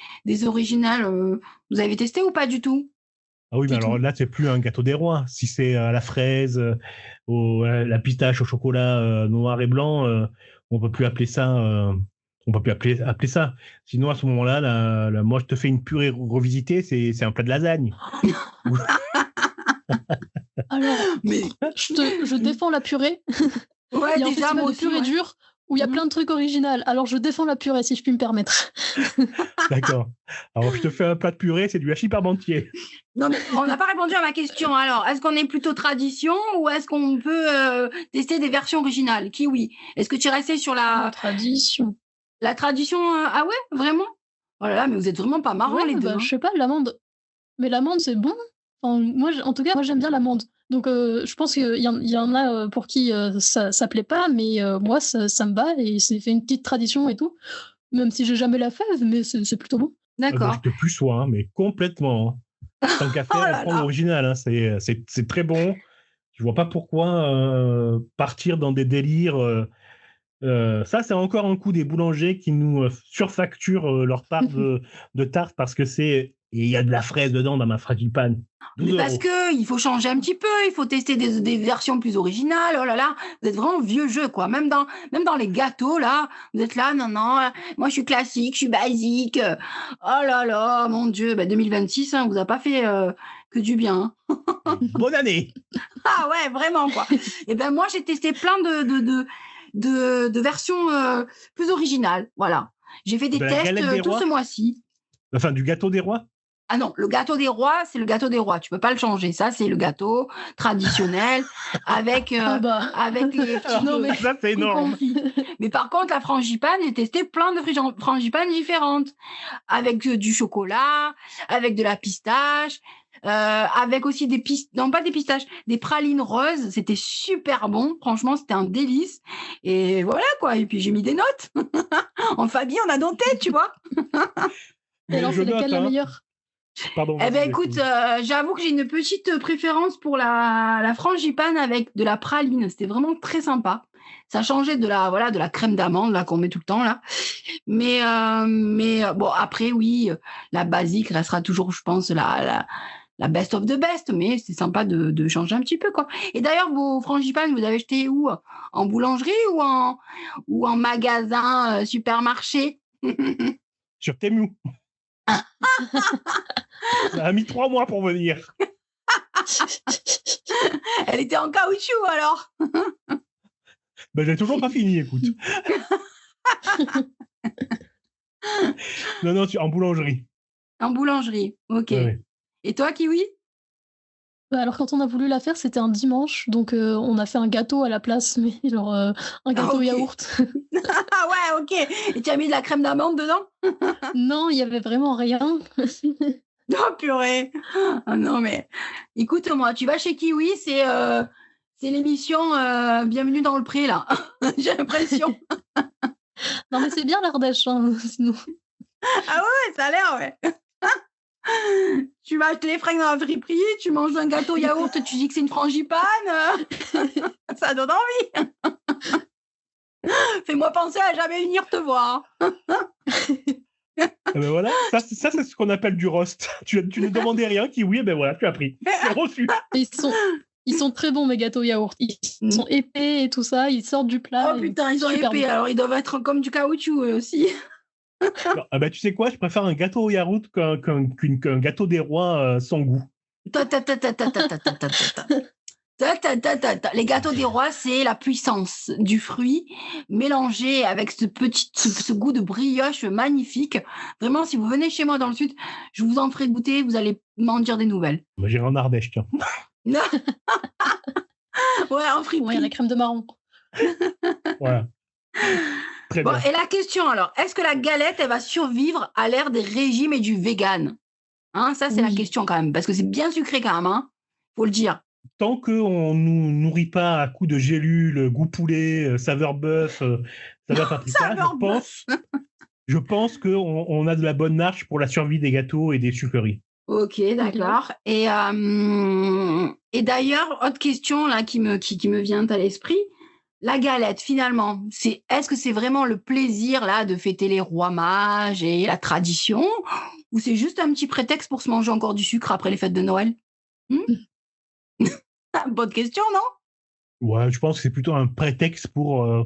A: originales. Vous avez testé ou pas du tout?
C: Ah oui, mais alors là, c'est plus un gâteau des rois. Si c'est à la fraise, la pistache au chocolat noir et blanc, on peut plus appeler ça on va plus appeler ça. Sinon, à ce moment-là, moi, je te fais une purée revisitée, c'est un plat de lasagne.
B: Alors,
A: Mais
B: je défends la purée.
A: ouais,
B: Il y a un
A: déjà,
B: festival
A: moi
B: de
A: aussi.
B: purée
A: Ouais.
B: dure où il y a plein de trucs originaux. Alors, je défends la purée, si je puis me permettre.
C: D'accord. Alors, je te fais un plat de purée, c'est du hachis parmentier.
A: Non, mais on n'a pas répondu à ma question. Alors, est-ce qu'on est plutôt tradition ou est-ce qu'on peut tester des versions originales? Kiwi. Est-ce que tu es resté sur
B: La tradition.
A: la tradition Ah ouais, vraiment? Oh là là, mais vous êtes vraiment pas marrants
B: Ouais,
A: les deux.
B: bah,
A: Hein.
B: je sais pas, l'amande. Mais l'amande, c'est bon. Enfin, en tout cas, moi, j'aime bien l'amande. Donc, je pense qu'il y en a pour qui ça plaît pas, mais moi, ça me va et c'est fait une petite tradition et tout. Même si j'ai jamais la fève, mais c'est plutôt bon.
A: D'accord.
C: Je te plus sois, mais complètement. Tant qu'à faire,
A: Oh là
C: on prend
A: là.
C: l'original. Hein. C'est très bon. Je vois pas pourquoi partir dans des délires. Ça, c'est encore un coup des boulangers qui nous surfacturent leur part de tarte parce que il y a de la fraise dedans dans ma frangipane. 12
A: Mais parce
C: euros.
A: que il faut changer un petit peu, il faut tester des versions plus originales. Oh là là, vous êtes vraiment vieux jeu, quoi. Même dans les gâteaux, là, vous êtes là, non, moi je suis classique, je suis basique. Oh là là, mon Dieu, 2026, hein, vous a pas fait que du bien. Hein.
C: Bonne année.
A: Ah ouais, vraiment, quoi. Et ben moi, j'ai testé plein de versions plus originales. Voilà. J'ai fait des
C: De la
A: tests
C: galette des
A: tout
C: rois
A: ce mois-ci.
C: Enfin, du gâteau des rois.
A: Ah non, le gâteau des rois, c'est le gâteau des rois. Tu peux pas le changer. Ça, c'est le gâteau traditionnel avec
B: Ah bah.
A: avec les petits.
B: Non, mais-
C: Ça, c'est énorme.
A: compris. Mais par contre, la frangipane, j'ai testé plein de frangipanes différentes, avec du chocolat, avec de la pistache, avec aussi non pas des pistaches, des pralines roses. C'était super bon. Franchement, c'était un délice. Et voilà quoi. Et puis j'ai mis des notes. En famille, on a noté, tu vois.
B: Et alors,
C: je
B: c'est laquelle
C: note,
B: la
C: hein.
B: meilleure?
C: Pardon.
A: Eh ben
C: vas-y,
A: écoute,
C: vas-y.
A: j'avoue que j'ai une petite préférence pour la frangipane avec de la praline. C'était vraiment très sympa. Ça changeait de la crème d'amande là qu'on met tout le temps là. Mais bon après oui, la basique restera toujours, je pense, la best of the best. Mais c'est sympa de changer un petit peu quoi. Et d'ailleurs vos frangipanes, vous avez acheté où? En boulangerie ou en magasin supermarché?
C: Sur Temu. Ça a mis 3 mois pour venir.
A: Elle était en caoutchouc alors.
C: J'ai toujours pas fini, écoute. Non, en boulangerie.
A: En boulangerie, ok.
C: Ouais.
A: Et toi, Kiwi?
B: Bah, alors, quand on a voulu la faire, c'était un dimanche, donc on a fait un gâteau à la place, mais genre un gâteau
A: ok.
B: yaourt.
A: Ah ouais, ok. Et tu as mis de la crème d'amande dedans?
B: Non, il y avait vraiment rien.
A: Oh purée. Ah non mais, écoute-moi, tu vas chez Kiwi, c'est l'émission Bienvenue dans le Pré là. J'ai l'impression.
B: Non, mais c'est bien l'Ardèche, hein, sinon.
A: Ah ouais, ça a l'air ouais. Tu vas acheter les fringues dans la friperie, tu manges un gâteau yaourt, tu dis que c'est une frangipane. Ça donne envie. Fais-moi penser à jamais venir te voir.
C: Voilà, ça c'est ce qu'on appelle du roast. Tu ne demandais rien, Kiwi, et voilà, tu as pris. C'est reçu.
B: Et ils sont très bons, mes gâteaux yaourt. Ils sont épais et tout ça, ils sortent du plat.
A: Oh putain, ils sont
B: super
A: épais,
B: bon.
A: alors ils doivent être comme du caoutchouc eux aussi.
C: Alors, tu sais quoi, je préfère un gâteau au yaourt qu'un gâteau des rois sans goût.
A: Les gâteaux des rois, c'est la puissance du fruit mélangé avec ce goût de brioche magnifique. Vraiment, si vous venez chez moi dans le sud, je vous en ferai goûter, vous allez m'en dire des nouvelles.
C: J'irai en Ardèche, tiens.
A: Ouais, en friperie.
B: Ouais, la crème de marron.
C: Voilà. Très
A: Bon,
C: bien.
A: et la question alors, est-ce que la galette, elle va survivre à l'ère des régimes et du vegan? Hein, ça, c'est la
B: Oui.
A: question quand même, parce que c'est bien sucré quand même, hein, faut le dire.
C: Tant qu'on ne nous nourrit pas à coups de gélules, goût poulet, saveur bœuf, saveur paprika,
A: Saveur
C: je pense qu'on a de la bonne marche pour la survie des gâteaux et des sucreries.
A: Ok, d'accord. Et d'ailleurs, autre question là qui me vient à l'esprit, la galette finalement, est-ce que c'est vraiment le plaisir là de fêter les rois mages et la tradition, ou c'est juste un petit prétexte pour se manger encore du sucre après les fêtes de Noël? Bonne question, non?
C: Ouais, je pense que c'est plutôt un prétexte pour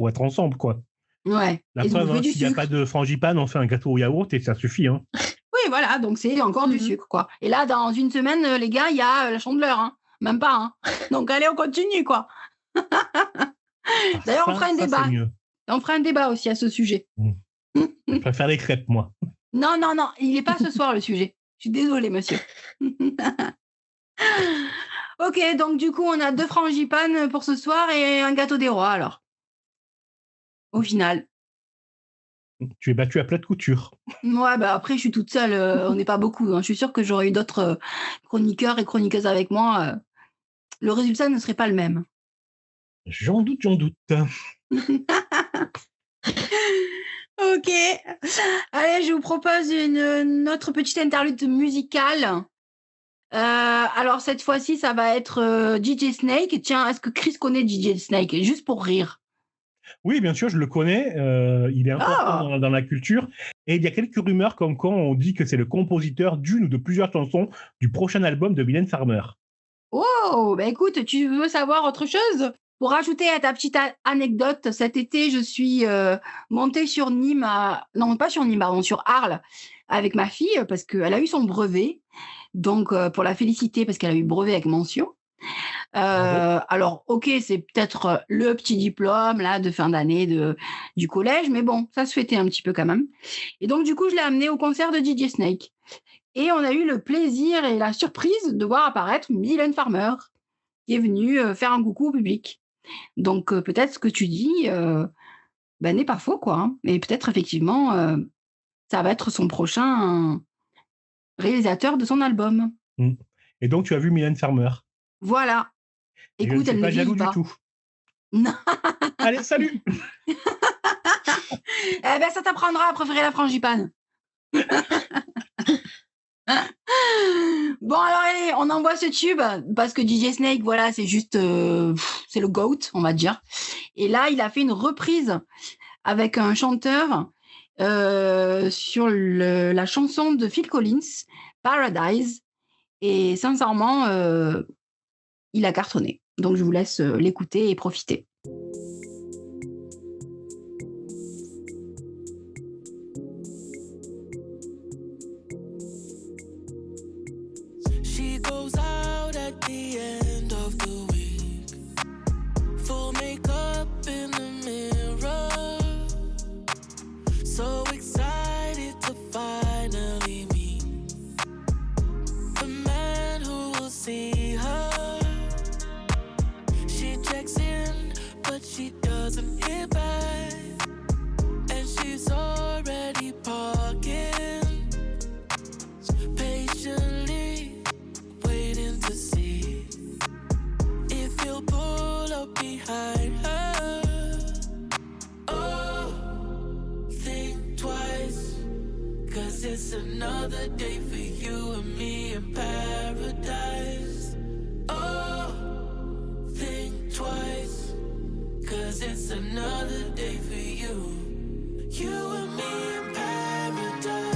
C: être ensemble, quoi.
A: Ouais.
C: La
A: Et de
C: preuve,
A: bouffer du
C: s'il n'y a
A: sucre.
C: pas de frangipane, on fait un gâteau au yaourt et ça suffit. Hein.
A: Oui, voilà, donc c'est encore du sucre, quoi. Et là, dans une semaine, les gars, il y a la Chandeleur, hein. Même pas, hein. Donc allez, on continue, quoi. D'ailleurs, on fera un débat.
C: C'est mieux.
A: On fera un débat aussi à ce sujet.
C: Je préfère les crêpes, moi.
A: Non, il n'est pas ce soir le sujet. Je suis désolée, monsieur. Ok, donc du coup, on a 2 frangipanes pour ce soir et un gâteau des rois, alors. Au final.
C: Tu es battu à plat de couture.
A: Ouais, bah après, je suis toute seule. On n'est pas beaucoup. Hein. Je suis sûre que j'aurais eu d'autres chroniqueurs et chroniqueuses avec moi. Le résultat ne serait pas le même.
C: J'en doute.
A: Ok. Allez, je vous propose une autre petite interlude musicale. Alors, cette fois-ci, ça va être DJ Snake. Tiens, est-ce que Chris connaît DJ Snake? Juste pour rire.
C: Oui, bien sûr, je le connais. Il est important dans la culture. Et il y a quelques rumeurs comme quoi on dit que c'est le compositeur d'une ou de plusieurs chansons du prochain album de Mylène Farmer.
A: Oh, bah écoute, tu veux savoir autre chose? Pour rajouter à ta petite anecdote, cet été, je suis montée sur Nîmes, non pas sur Nîmes, pardon, sur Arles, avec ma fille, parce qu'elle a eu son brevet. Donc, pour la féliciter, parce qu'elle a eu brevet avec mention. Alors, ok, c'est peut-être le petit diplôme là de fin d'année du collège, mais bon, ça se fêtait un petit peu quand même. Et donc, du coup, je l'ai amenée au concert de DJ Snake. Et on a eu le plaisir et la surprise de voir apparaître Mylène Farmer, qui est venue faire un coucou au public. Donc, peut-être ce que tu dis n'est pas faux, quoi. Hein. Et peut-être, effectivement, ça va être son prochain réalisateur de son album.
C: Et donc, tu as vu Mylène Farmer.
A: Voilà. Écoute, elle ne
C: pas jaloux
A: vit pas.
C: du tout.
A: Non.
C: Allez, salut.
A: Eh ben, ça t'apprendra à préférer la frangipane. Bon, alors allez, on envoie ce tube parce que DJ Snake, voilà, c'est juste, c'est le GOAT, on va dire. Et là, il a fait une reprise avec un chanteur sur la chanson de Phil Collins, Paradise. Et sincèrement, il a cartonné. Donc, je vous laisse l'écouter et profiter.
D: She goes out at the end of the week, full makeup in the mirror, so excited to finally meet the man who will see her. She checks in, but she doesn't hear back, and she's already parking, patiently waiting to see if he'll pull up behind her. Oh, think twice, 'cause it's another day for you and me in paradise. Oh, think twice, 'cause it's another day for you and me in paradise.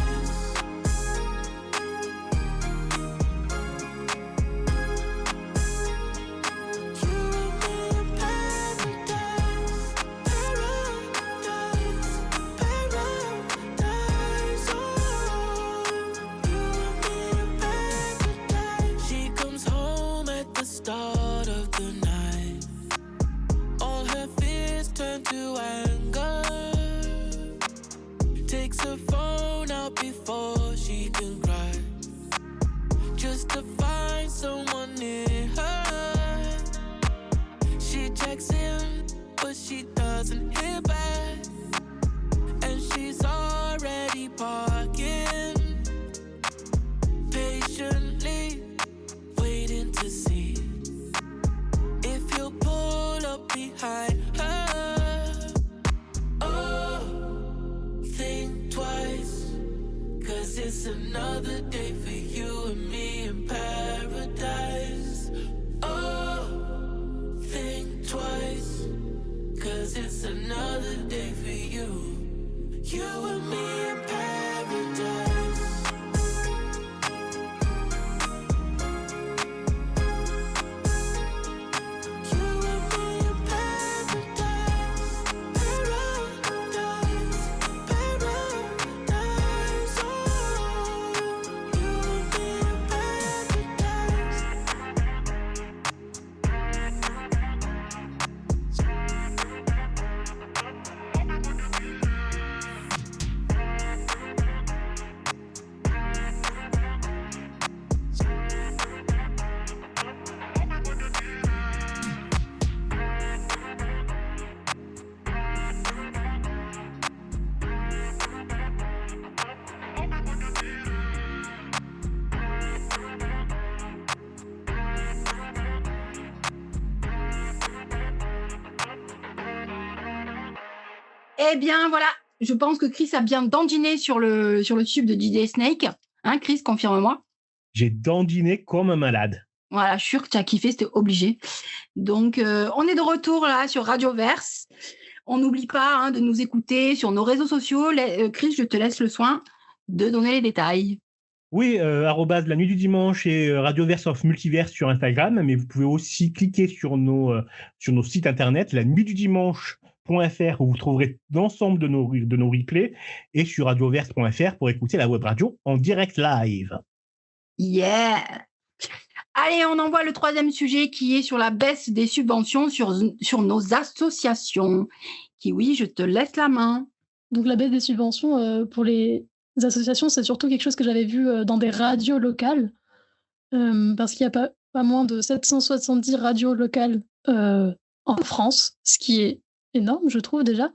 D: Start of the night, all her fears turn to anger. Takes her phone out before she can cry, just to find someone near her. She checks in, but she doesn't hear back, and she's already parking, patiently waiting to see if he'll pull up behind her. Oh, think twice, 'cause it's another day for you and me in paradise. Oh, think twice, 'cause it's another day for you and me in paradise.
A: Eh bien, voilà. Je pense que Chris a bien dandiné sur le tube de DJ Snake. Hein, Chris, confirme-moi.
C: J'ai dandiné comme un malade.
A: Voilà, je suis sûre que tu as kiffé, c'était obligé. Donc, on est de retour là sur Radioverse. On n'oublie pas de nous écouter sur nos réseaux sociaux. Chris, je te laisse le soin de donner les détails.
C: Oui, @la nuit du dimanche et Radioverse of Multiverse sur Instagram, mais vous pouvez aussi cliquer sur nos sites internet, la nuit du dimanche.fr, où vous trouverez l'ensemble de nos replays, et sur radioverse.fr pour écouter la web radio en direct live.
A: Yeah! Allez, on envoie le troisième sujet qui est sur la baisse des subventions sur nos associations. Kiwi, je te laisse la main.
B: Donc la baisse des subventions pour les associations, c'est surtout quelque chose que j'avais vu dans des radios locales, parce qu'il y a pas moins de 770 radios locales en France, ce qui est énorme, je trouve déjà,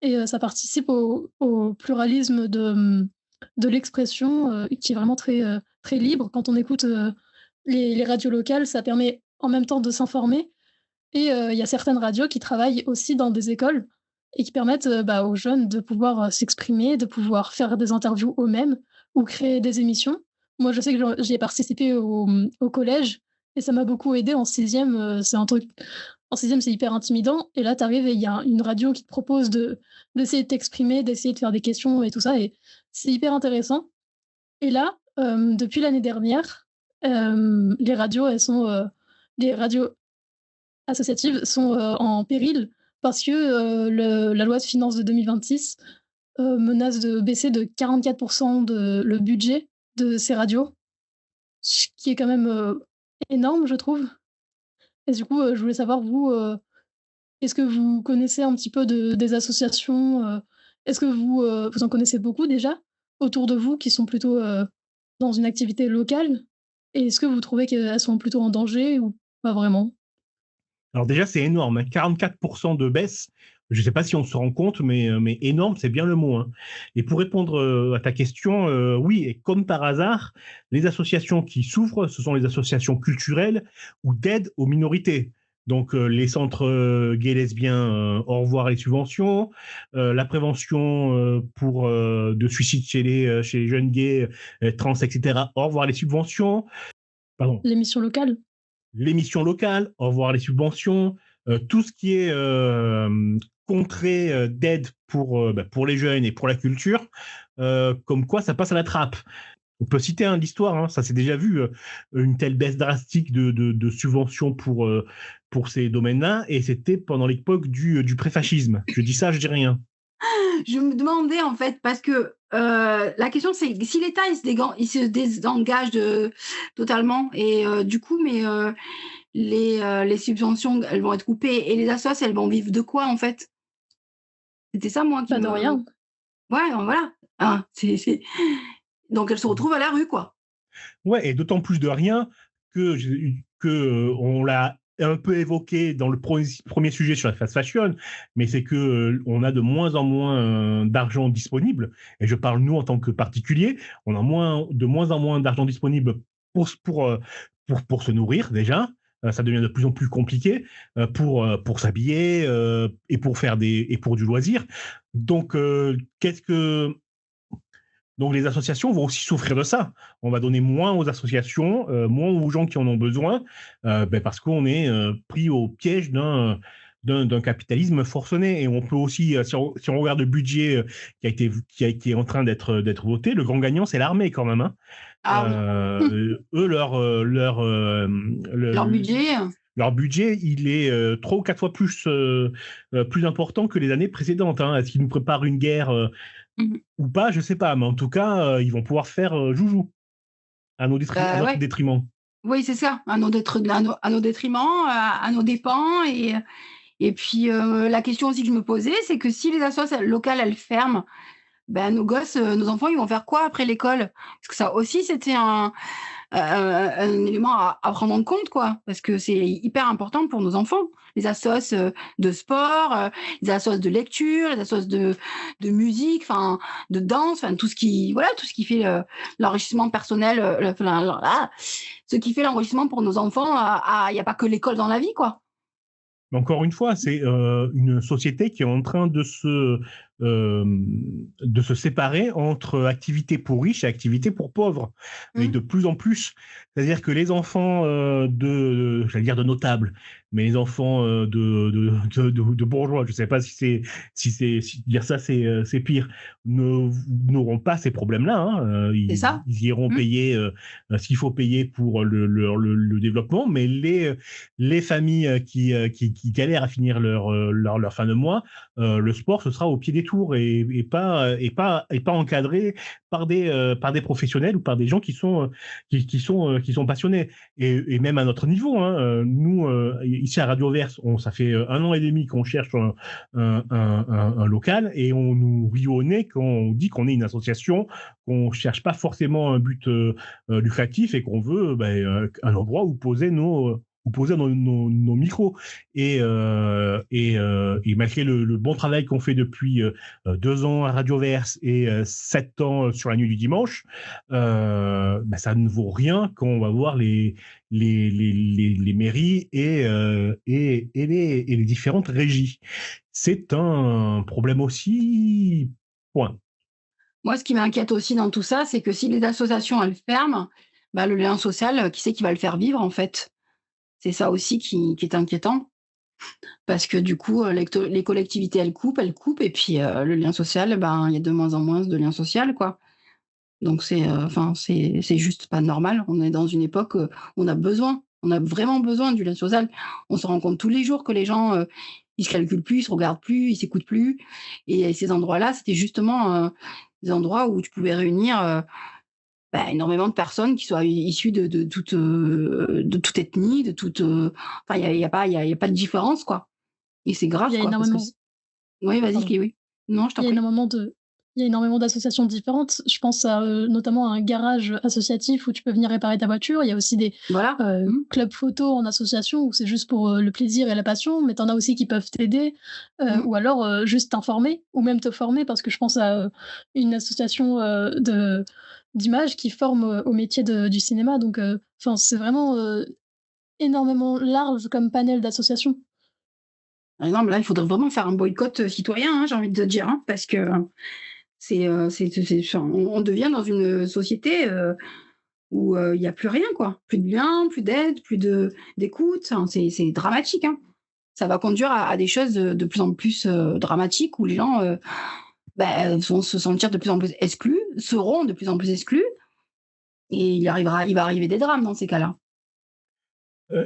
B: et ça participe au pluralisme de l'expression qui est vraiment très, très libre. Quand on écoute les radios locales, ça permet en même temps de s'informer, et il y a certaines radios qui travaillent aussi dans des écoles et qui permettent aux jeunes de pouvoir s'exprimer, de pouvoir faire des interviews eux-mêmes ou créer des émissions. Moi, je sais que j'y ai participé au collège, et ça m'a beaucoup aidé en sixième. C'est un truc. En sixième, c'est hyper intimidant, et là, tu arrives et il y a une radio qui te propose d'essayer de t'exprimer, d'essayer de faire des questions et tout ça, et c'est hyper intéressant. Et là, depuis l'année dernière, les radios associatives sont en péril, parce que la loi de finances de 2026 menace de baisser de 44% le budget de ces radios, ce qui est quand même énorme, je trouve. Et du coup, je voulais savoir, vous, est-ce que vous connaissez un petit peu des associations? Est-ce que vous en connaissez beaucoup déjà autour de vous qui sont plutôt dans une activité locale? Et est-ce que vous trouvez qu'elles sont plutôt en danger ou pas vraiment?
C: Alors déjà, c'est énorme, 44% de baisse. Je ne sais pas si on se rend compte, mais énorme, c'est bien le mot, hein. Et pour répondre à ta question, oui, et comme par hasard, les associations qui souffrent, ce sont les associations culturelles ou d'aide aux minorités. Donc les centres gays lesbiens, au revoir les subventions, la prévention de suicide chez les jeunes gays, trans, etc., au revoir les subventions. Pardon.
B: L'émission locale?
C: L'émission locale, au revoir les subventions, tout ce qui est contrée d'aide pour les jeunes et pour la culture, comme quoi ça passe à la trappe. On peut citer l'histoire, hein, ça s'est déjà vu, une telle baisse drastique de subventions pour ces domaines-là, et c'était pendant l'époque du préfascisme. Je dis ça, je dis rien.
A: Je me demandais en fait, parce que la question c'est si l'État il se désengage totalement, et du coup, mais les subventions elles vont être coupées, et les assos elles vont vivre de quoi en fait? C'était ça moi qui
B: Pas de rien.
A: Ouais, voilà. Hein, donc elles se retrouvent à la rue, quoi.
C: Ouais, et d'autant plus de rien que on l'a un peu évoqué dans le premier sujet sur la fast fashion, mais c'est que on a de moins en moins d'argent disponible, et je parle nous en tant que particulier, on a de moins en moins d'argent disponible pour se nourrir déjà. Ça devient de plus en plus compliqué pour s'habiller et pour du loisir. Donc Donc les associations vont aussi souffrir de ça. On va donner moins aux associations, moins aux gens qui en ont besoin, parce qu'on est pris au piège d'un capitalisme forcené. Et on peut aussi, si on regarde le budget qui est en train d'être voté, le grand gagnant, c'est l'armée quand même, hein. Eux, leur
A: budget.
C: Leur budget, il est 3 ou 4 fois plus important que les années précédentes, hein. Est-ce qu'ils nous préparent une guerre ou pas, je sais pas, mais en tout cas, ils vont pouvoir faire joujou à notre
A: Ouais.
C: détriment.
A: Oui, c'est ça, à nos détriments, à nos dépens. Et puis, la question aussi que je me posais, c'est que si les assos locales, elles ferment, nos gosses, nos enfants, ils vont faire quoi après l'école? Parce que ça aussi, c'était un élément à prendre en compte, quoi, parce que c'est hyper important pour nos enfants. Les assos de sport, les assos de lecture, les assos de musique, enfin de danse, enfin tout ce qui fait l'enrichissement personnel, ce qui fait l'enrichissement pour nos enfants. Il n'y a pas que l'école dans la vie, quoi.
C: Mais encore une fois, c'est une société qui est en train de se séparer entre activités pour riches et activités pour pauvres. Et de plus en plus, c'est-à-dire que les enfants j'allais dire de notables, mais les enfants de bourgeois, je ne sais pas si dire ça c'est pire, n'auront pas ces problèmes-là. Hein.
A: C'est ça.
C: Ils iront payer ce qu'il faut payer pour le développement, mais les familles qui galèrent à finir leur fin de mois, le sport ce sera au pied des tours et pas encadré par des professionnels ou par des gens qui sont passionnés et même à notre niveau. Hein, nous ici à Radio-Verse, ça fait 1 an et demi qu'on cherche un local et on nous rit au nez quand on dit qu'on est une association, qu'on cherche pas forcément un but lucratif et qu'on veut un endroit où poser nos micros et malgré le bon travail qu'on fait depuis 2 ans à Radio-Verse et 7 ans sur la nuit du dimanche, ça ne vaut rien quand on va voir les mairies et les différentes régies. C'est un problème aussi. Point.
A: Moi, ce qui m'inquiète aussi dans tout ça, c'est que si les associations elles ferment, le lien social, qui c'est qui va le faire vivre en fait? C'est ça aussi qui est inquiétant, parce que du coup, les collectivités, elles coupent, et puis le lien social, il y a de moins en moins de lien social, quoi. Donc c'est juste pas normal. On est dans une époque où on a vraiment besoin du lien social. On se rend compte tous les jours que les gens, ils se calculent plus, ils se regardent plus, ils s'écoutent plus. Et ces endroits-là, c'était justement des endroits où tu pouvais réunir énormément de personnes qui soient issues de toute ethnie, de toute. Il y a pas de différence, quoi. Et c'est grave.
B: Il y a
A: quoi,
B: énormément.
A: Oui, vas-y, Kiwi. Non, je t'en prie.
B: Il y a énormément d'associations différentes. Je pense notamment à un garage associatif où tu peux venir réparer ta voiture. Il y a aussi des clubs photo en association où c'est juste pour le plaisir et la passion, mais tu en as aussi qui peuvent t'aider ou alors juste t'informer ou même te former, parce que je pense à une association d'images qui forme au métier du cinéma. Donc c'est vraiment énormément large comme panel d'associations.
A: Non, mais là, il faudrait vraiment faire un boycott citoyen, j'ai envie de te dire, parce que on devient dans une société où il n'y a plus rien, quoi. Plus de lien, plus d'aide, plus d'écoute. C'est dramatique. Ça va conduire à des choses de plus en plus dramatiques où les gens vont se sentir de plus en plus exclus, seront de plus en plus exclus. Et il va arriver des drames dans ces cas-là.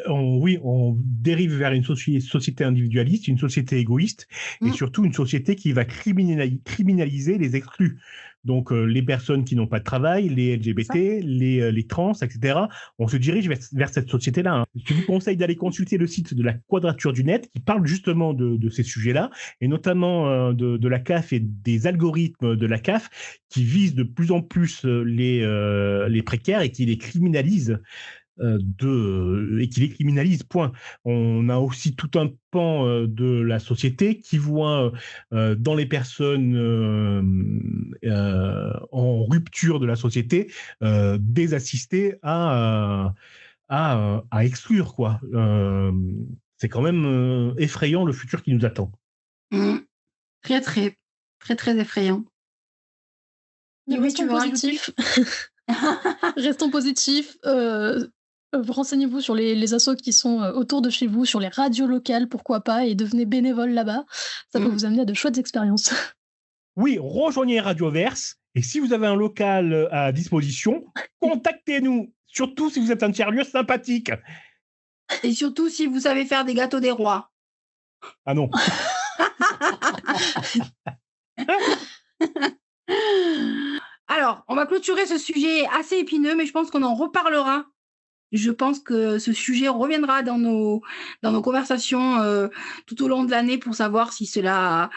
C: On dérive vers une société individualiste, une société égoïste, et surtout une société qui va criminaliser les exclus. Donc les personnes qui n'ont pas de travail, les LGBT, les trans, etc. On se dirige vers cette société-là. Je vous conseille d'aller consulter le site de la Quadrature du Net qui parle justement de ces sujets-là, et notamment de la CAF et des algorithmes de la CAF qui visent de plus en plus les précaires et qui les criminalisent. Et qui les criminalise, point. On a aussi tout un pan de la société qui voit dans les personnes en rupture de la société des assistés à exclure, quoi. C'est quand même effrayant le futur qui nous attend.
A: Très, très, très, très effrayant.
B: Mais restons positifs. Restons positifs. Renseignez-vous sur les assos qui sont autour de chez vous, sur les radios locales, pourquoi pas, et devenez bénévole là-bas. Ça peut vous amener à de chouettes expériences.
C: Oui, rejoignez Radio-Verse, et si vous avez un local à disposition, contactez-nous, surtout si vous êtes un tiers-lieu sympathique.
A: Et surtout si vous savez faire des gâteaux des rois.
C: Ah non.
A: Alors, on va clôturer ce sujet assez épineux, mais je pense qu'on en reparlera. Je pense que ce sujet reviendra dans nos conversations tout au long de l'année pour savoir si cela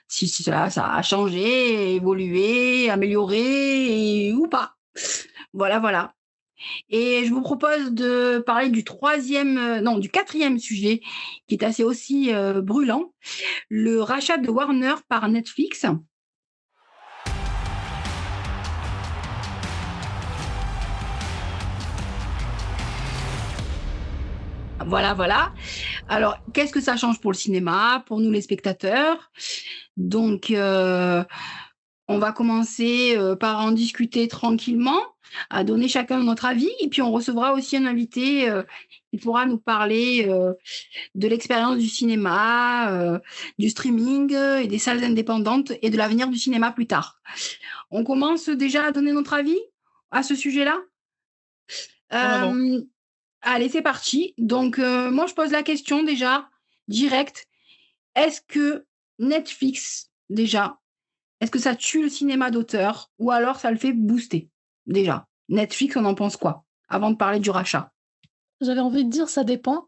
A: ça a changé, évolué, amélioré ou pas. Voilà. Et je vous propose de parler du 4e sujet qui est assez aussi brûlant, le rachat de Warner par Netflix. Voilà. Alors, qu'est-ce que ça change pour le cinéma, pour nous les spectateurs? Donc, on va commencer par en discuter tranquillement, à donner chacun notre avis, et puis on recevra aussi un invité qui pourra nous parler de l'expérience du cinéma, du streaming et des salles indépendantes et de l'avenir du cinéma plus tard. On commence déjà à donner notre avis à ce sujet-là? Allez, c'est parti. Donc, moi, je pose la question déjà, direct. Est-ce que Netflix, déjà, est-ce que ça tue le cinéma d'auteur ou alors ça le fait booster? Déjà, Netflix, on en pense quoi? Avant de parler du rachat.
B: J'avais envie de dire ça dépend,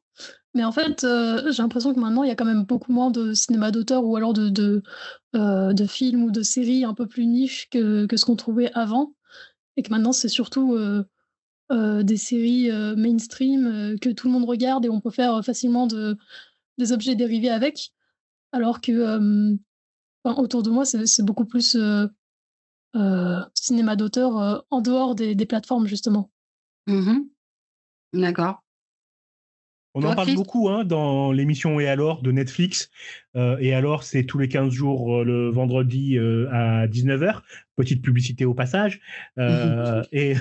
B: mais en fait, j'ai l'impression que maintenant, il y a quand même beaucoup moins de cinéma d'auteur ou alors de films ou de séries un peu plus niches que ce qu'on trouvait avant et que maintenant, c'est surtout, des séries, mainstream, que tout le monde regarde et on peut faire, facilement des objets dérivés avec. Alors que, enfin, autour de moi, c'est beaucoup plus, cinéma d'auteur, en dehors des plateformes justement.
A: D'accord.
C: On
A: Toi,
C: en parle
A: Chris?
C: beaucoup dans l'émission Et alors de Netflix. Et alors, c'est tous les 15 jours le vendredi à 19h. Petite publicité au passage. Et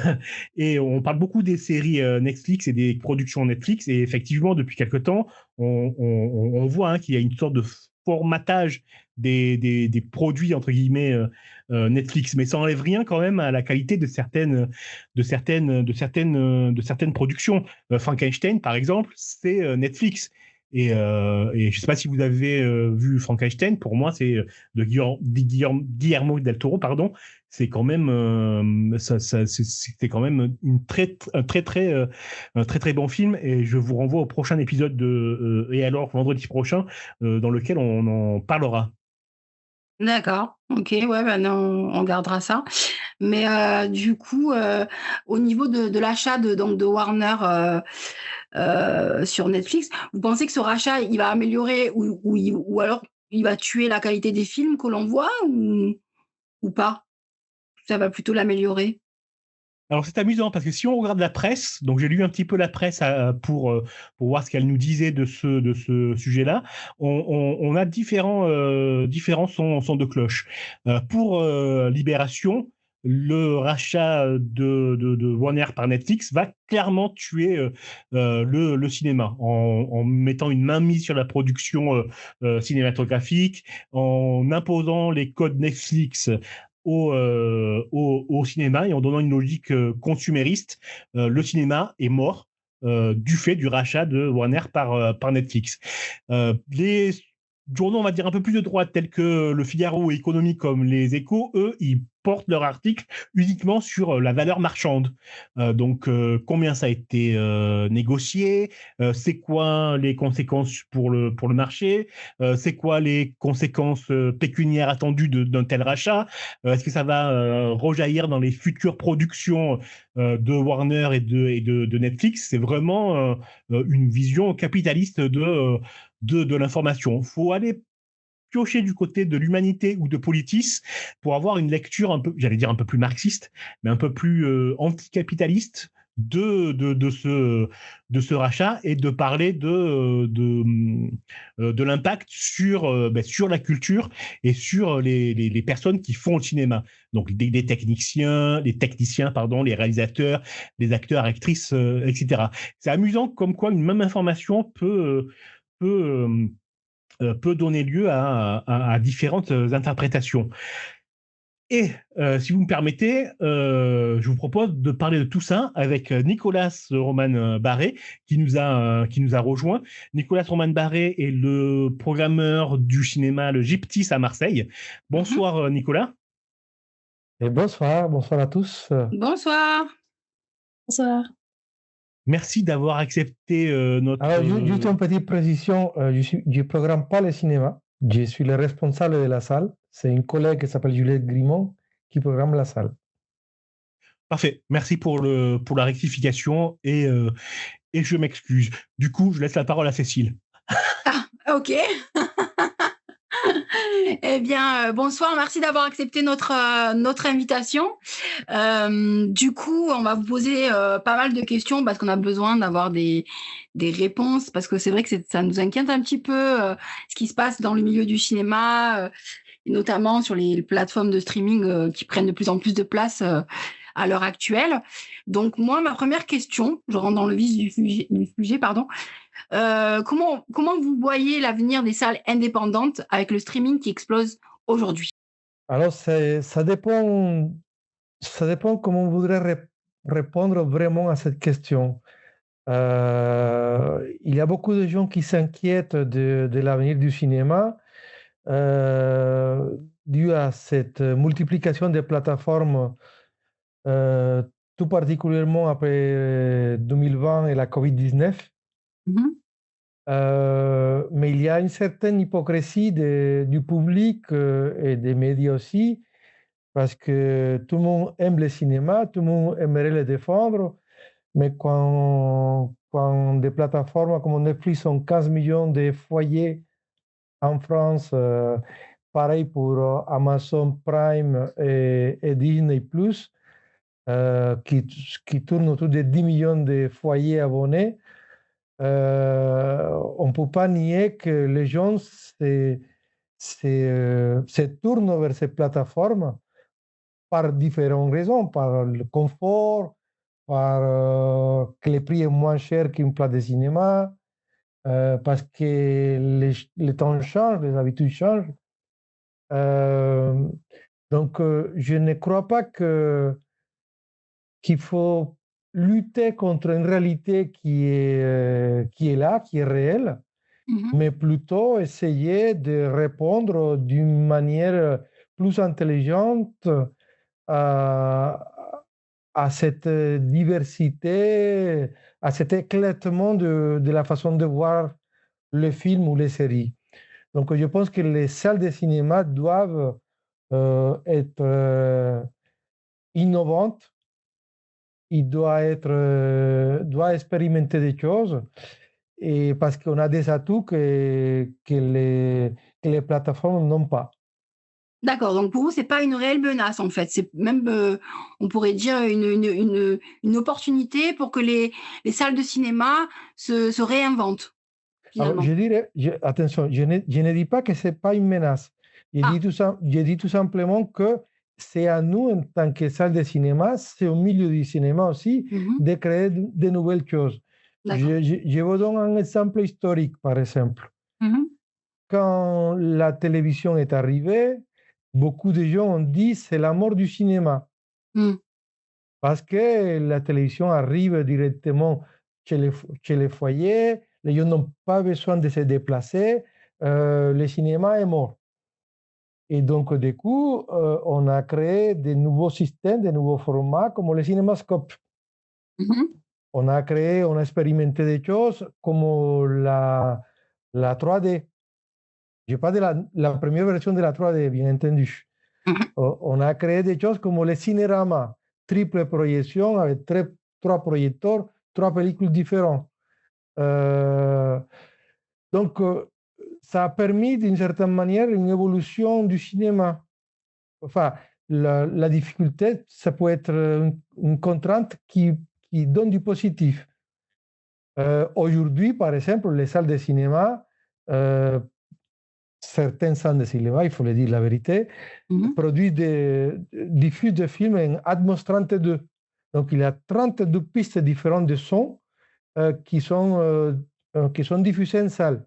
C: on parle beaucoup des séries Netflix et des productions Netflix. Et effectivement, depuis quelque temps, on voit qu'il y a une sorte de formatage des produits, entre guillemets, Netflix. Mais ça n'enlève rien quand même à la qualité de certaines productions. Frankenstein, par exemple, c'est Netflix. Et je ne sais pas si vous avez vu Frankenstein. Pour moi, c'est de Guillermo del Toro, pardon. C'est quand même, c'est quand même un très très bon film. Et je vous renvoie au prochain épisode de Et alors vendredi prochain, dans lequel on en parlera.
A: D'accord. OK, ouais, bah, non, on gardera ça. Mais du coup, au niveau de l'achat de Warner, sur Netflix, vous pensez que ce rachat, il va améliorer ou alors il va tuer la qualité des films que l'on voit ou pas? Ça va plutôt l'améliorer?
C: Alors c'est amusant parce que si on regarde la presse, donc j'ai lu un petit peu la presse pour voir ce qu'elle nous disait de ce sujet-là, on a différents sons de cloche. Pour Libération, le rachat de Warner par Netflix va clairement tuer le cinéma en mettant une mainmise sur la production cinématographique, en imposant les codes Netflix au cinéma et en donnant une logique consumériste. Le cinéma est mort du fait du rachat de Warner par Netflix. Les journaux, on va dire, un peu plus de droite, tels que Le Figaro et Économie comme Les Échos, eux, ils portent leur article uniquement sur la valeur marchande. Donc, combien ça a été négocié, c'est quoi les conséquences pour le marché, c'est quoi les conséquences pécuniaires attendues d'un tel rachat, est-ce que ça va rejaillir dans les futures productions de Warner et de Netflix? C'est vraiment une vision capitaliste de l'information. Il faut aller piocher du côté de l'humanité ou de Politis pour avoir une lecture un peu, j'allais dire un peu plus marxiste, mais un peu plus anticapitaliste de ce rachat et de parler de l'impact sur la culture et sur les personnes qui font le cinéma. Donc des techniciens, pardon, les réalisateurs, les acteurs, actrices, etc. C'est amusant comme quoi une même information peut donner lieu à différentes interprétations. Et si vous me permettez, je vous propose de parler de tout ça avec Nicolas Roman Barré qui nous a rejoint. Nicolas Roman Barré est le programmeur du cinéma Le Gyptis à Marseille. Bonsoir Nicolas.
E: Et bonsoir à tous.
A: Bonsoir.
B: Bonsoir.
C: Merci d'avoir accepté notre...
E: Alors, juste une petite précision, je ne programme pas le cinéma, je suis le responsable de la salle. C'est une collègue qui s'appelle Juliette Grimont qui programme la salle.
C: Parfait, merci pour la rectification et je m'excuse. Du coup, je laisse la parole à Cécile.
A: Ah, ok. Eh bien, bonsoir, merci d'avoir accepté notre invitation. Du coup, on va vous poser pas mal de questions parce qu'on a besoin d'avoir des réponses, parce que c'est vrai que ça nous inquiète un petit peu ce qui se passe dans le milieu du cinéma, et notamment sur les plateformes de streaming qui prennent de plus en plus de place à l'heure actuelle. Donc moi, ma première question, je rentre dans le vif du sujet, pardon. Comment vous voyez l'avenir des salles indépendantes avec le streaming qui explose aujourd'hui?
E: Alors, ça dépend comment on voudrait répondre vraiment à cette question. Il y a beaucoup de gens qui s'inquiètent de l'avenir du cinéma dû à cette multiplication des plateformes, euh, tout particulièrement après 2020 et la Covid-19.
A: Mhm.
E: Mais il y a une certaine hypocrisie du public et des médias aussi, parce que tout le monde aime le cinéma, tout le monde aimerait le défendre, mais quand des plateformes comme Netflix ont 15 millions de foyers en France, pareil pour Amazon Prime et Disney Plus, qui tournent autour de 10 millions de foyers abonnés, on ne peut pas nier que les gens se tournent vers ces plateformes par différentes raisons, par le confort, par que le prix est moins cher qu'une place de cinéma, parce que les temps changent, les habitudes changent. Donc, je ne crois pas qu'il faut lutter contre une réalité qui est là, qui est réelle,
A: Mhm.
E: mais plutôt essayer de répondre d'une manière plus intelligente à, à cette diversité, à cet éclatement de la façon de voir le film ou les séries. Donc, je pense que les salles de cinéma doivent être innovantes, il doit expérimenter des choses, et parce qu'on a des atouts que les plateformes n'ont pas.
A: D'accord, donc pour vous, c'est pas une réelle menace en fait, c'est même, on pourrait dire une opportunité pour que les salles de cinéma se réinventent
E: Alors,
A: finalement.
E: je dirais, attention, je ne dis pas que ce n'est pas une menace.
A: Ah,
E: Je dis tout simplement que c'est à nous, en tant que salle de cinéma, c'est au milieu du cinéma aussi,
A: mhm,
E: de créer de nouvelles choses.
A: d'accord.
E: Je vous donne un exemple historique, par exemple.
A: Mhm,
E: Quand la télévision est arrivée, beaucoup de gens ont dit c'est la mort du cinéma,
A: mm,
E: parce que la télévision arrive directement chez les foyers, les gens n'ont pas besoin de se déplacer, le cinéma est mort. Et donc, du coup, on a créé de nouveaux systèmes, de nouveaux formats comme le cinémascope.
A: mhm,
E: On a expérimenté des choses comme la 3D. Je parle de la première version de la 3D, bien entendu.
A: mhm.
E: On a créé des choses comme le cinérama, triple projection avec trois projecteurs, trois pellicules différentes. Euh, donc, ça a permis d'une certaine manière une évolution du cinéma. Enfin, la difficulté, ça peut être une contrainte qui donne du positif. Aujourd'hui, par exemple, les salles de cinéma, euh, certaines salles de cinéma, il faut le dire la vérité,
A: Mhm.
E: diffusent des films en Atmos 32. Donc, il y a 32 pistes différentes de sons qui sont diffusées en salle.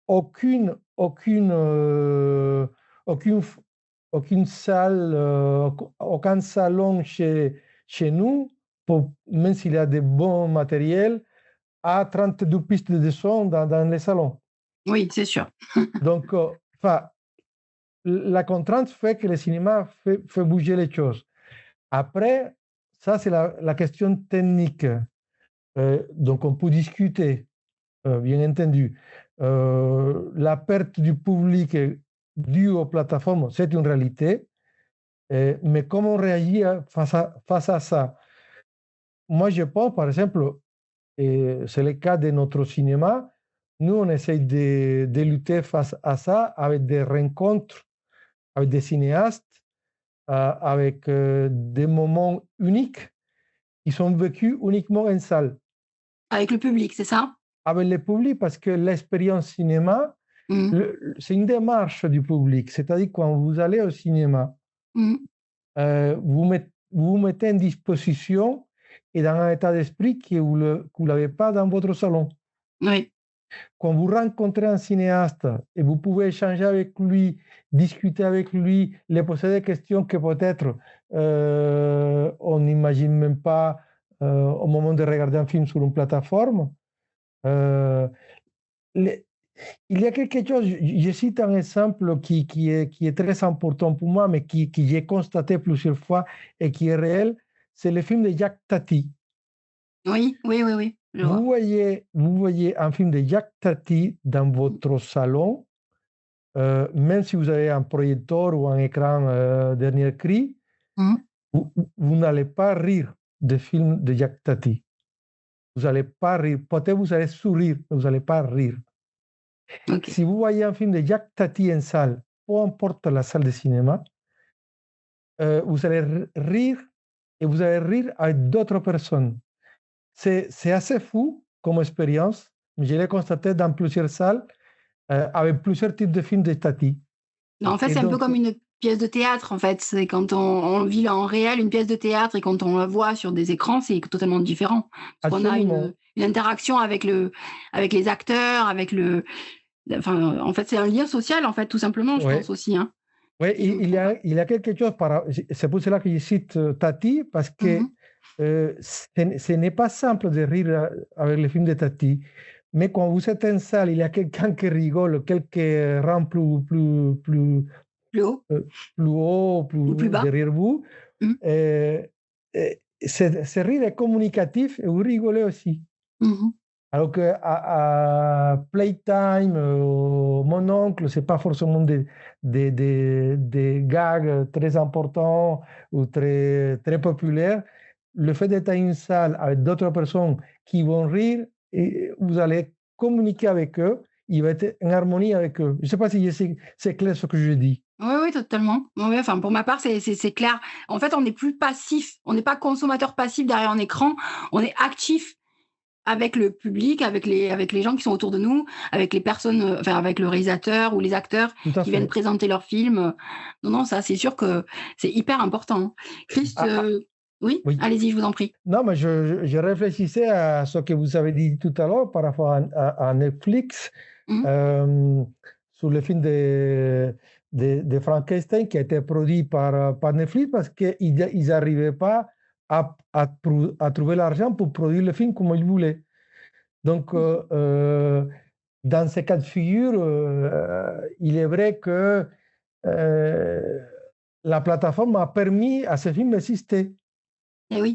E: Aucune, aucune, aucune, aucune salle, aucun salon chez nous, même s'il y a de bons matériels, a 32 pistes de son dans les salons.
A: Oui, c'est sûr.
E: Donc, la contrainte fait que le cinéma fait bouger les choses. Après, ça, c'est la question technique. Donc, on peut discuter, bien entendu. La perte du public due aux plateformes, c'est une réalité. Mais comment on réagit face à ça? Moi, je pense, par exemple, et c'est le cas de notre cinéma, nous, on essaye de lutter face à ça avec des rencontres avec des cinéastes, avec des moments uniques qui sont vécus uniquement en salle.
A: Avec le public, c'est ça?
E: Avec le public, parce que l'expérience cinéma, c'est une démarche du public. C'est-à-dire, quand vous allez au cinéma, vous vous mettez en disposition et dans un état d'esprit que vous ne l'avez pas dans votre salon.
A: Oui.
E: Quand vous rencontrez un cinéaste et vous pouvez échanger avec lui, discuter avec lui, lui poser des questions que peut-être on n'imagine même pas au moment de regarder un film sur une plateforme. Il y a quelque chose, je cite un exemple qui est très important pour moi, mais qui j'ai constaté plusieurs fois et qui est réel, c'est le film de Jacques Tati.
A: Oui.
E: Vous voyez un film de Jacques Tati dans votre salon, même si vous avez un projecteur ou un écran dernier cri, vous n'allez pas rire des films de Jacques Tati. Vous n'allez pas rire. Peut-être vous allez sourire, mais vous n'allez pas rire. Okay. Si vous voyez un film de Jacques Tati en salle, peu importe la salle de cinéma, vous allez rire et vous allez rire avec d'autres personnes. C'est assez fou comme expérience, mais je l'ai constaté dans plusieurs salles avec plusieurs types de films de Tati.
A: En fait, c'est un peu comme une pièce de théâtre, en fait. C'est quand on vit en réel une pièce de théâtre et quand on la voit sur des écrans, c'est totalement différent. Parce qu'on a une interaction avec les acteurs, avec le... Enfin, en fait, c'est un lien social, en fait, tout simplement, je pense aussi. Hein.
E: Oui, il y a quelque chose, c'est pour cela que je cite Tati, parce que ce n'est pas simple de rire avec les films de Tati. Mais quand vous êtes en salle, il y a quelqu'un qui rigole, quelques rangs plus haut, plus bas derrière vous. Ce rire est communicatif et vous rigolez aussi. Alors qu'à Playtime, mon oncle, ce n'est pas forcément des gags très importants ou très, très populaires. Le fait d'être dans une salle avec d'autres personnes qui vont rire, et vous allez communiquer avec eux, il va être en harmonie avec eux. Je ne sais pas si c'est clair ce que je dis.
A: Oui, totalement. Oui, enfin, pour ma part, c'est clair. En fait, on n'est plus passif. On n'est pas consommateur passif derrière un écran. On est actif avec le public, avec les gens qui sont autour de nous, avec les personnes, enfin, avec le réalisateur ou les acteurs qui viennent présenter leur film. Non, ça, c'est sûr que c'est hyper important. Chris, oui, allez-y, je vous en prie.
E: Non, mais je réfléchissais à ce que vous avez dit tout à l'heure par rapport à Netflix, sur le film de Frankenstein qui a été produit par Netflix parce qu'ils n'arrivaient pas à trouver l'argent pour produire le film comme ils voulaient. Donc, dans ces cas de figure, il est vrai que la plateforme a permis à ce film d'exister.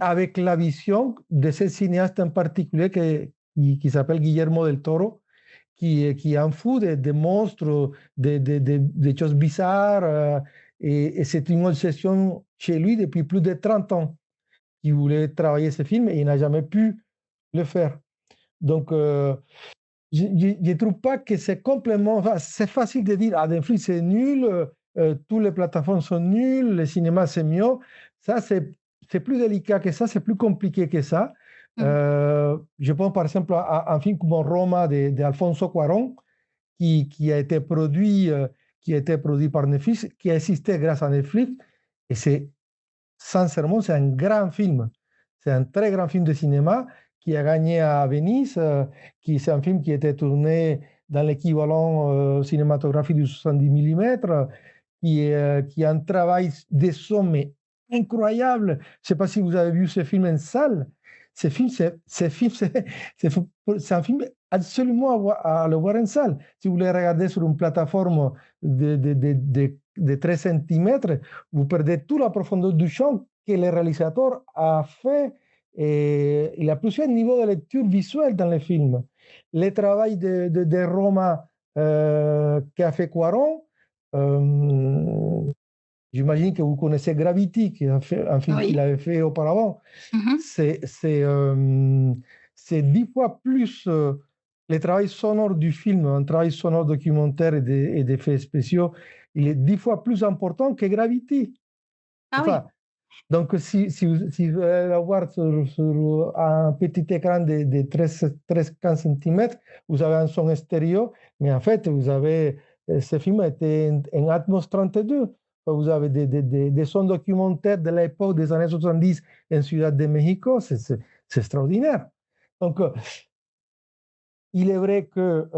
E: Avec la vision de ce cinéaste en particulier qui s'appelle Guillermo del Toro, qui est un fou de monstres, de choses bizarres, et c'est une obsession chez lui depuis plus de 30 ans. Il voulait travailler ce film et il n'a jamais pu le faire. Donc, je ne trouve pas que c'est complètement... Enfin, c'est facile de dire, Netflix c'est nul, toutes les plateformes sont nulles, le cinéma c'est mieux. Ça, c'est plus délicat que ça, c'est plus compliqué que ça. Je pense par exemple à un film comme Roma d'Alfonso Cuarón, qui a été produit par Netflix, qui a existé grâce à Netflix. Et sincèrement, c'est un grand film. C'est un très grand film de cinéma qui a gagné à Venise, c'est un film qui a été tourné dans l'équivalent cinématographique du 70 mm, qui a un travail de sommet incroyable. Je ne sais pas si vous avez vu ce film en salle. C'est un film absolument à le voir en salle. Si vous le regardez sur une plateforme de 13 cm, vous perdez toute la profondeur du champ que le réalisateur a fait. Et il y a plusieurs niveaux de lecture visuelle dans le film. Le travail de Roma qu'a fait Cuarón, j'imagine que vous connaissez Gravity, qui est un film qu'il avait fait auparavant. C'est 10 fois plus le travail sonore du film, un travail sonore documentaire et d'effets spéciaux, il est 10 fois plus important que Gravity.
A: Ah oui.
E: Enfin, donc, si vous allez la voir sur un petit écran de 13-15 cm, vous avez un son stéréo, mais en fait, vous avez, ce film était en Atmos 32. Vous avez des sons documentaires de l'époque des années 70 en Ciudad de México, c'est extraordinaire. Donc, il est vrai que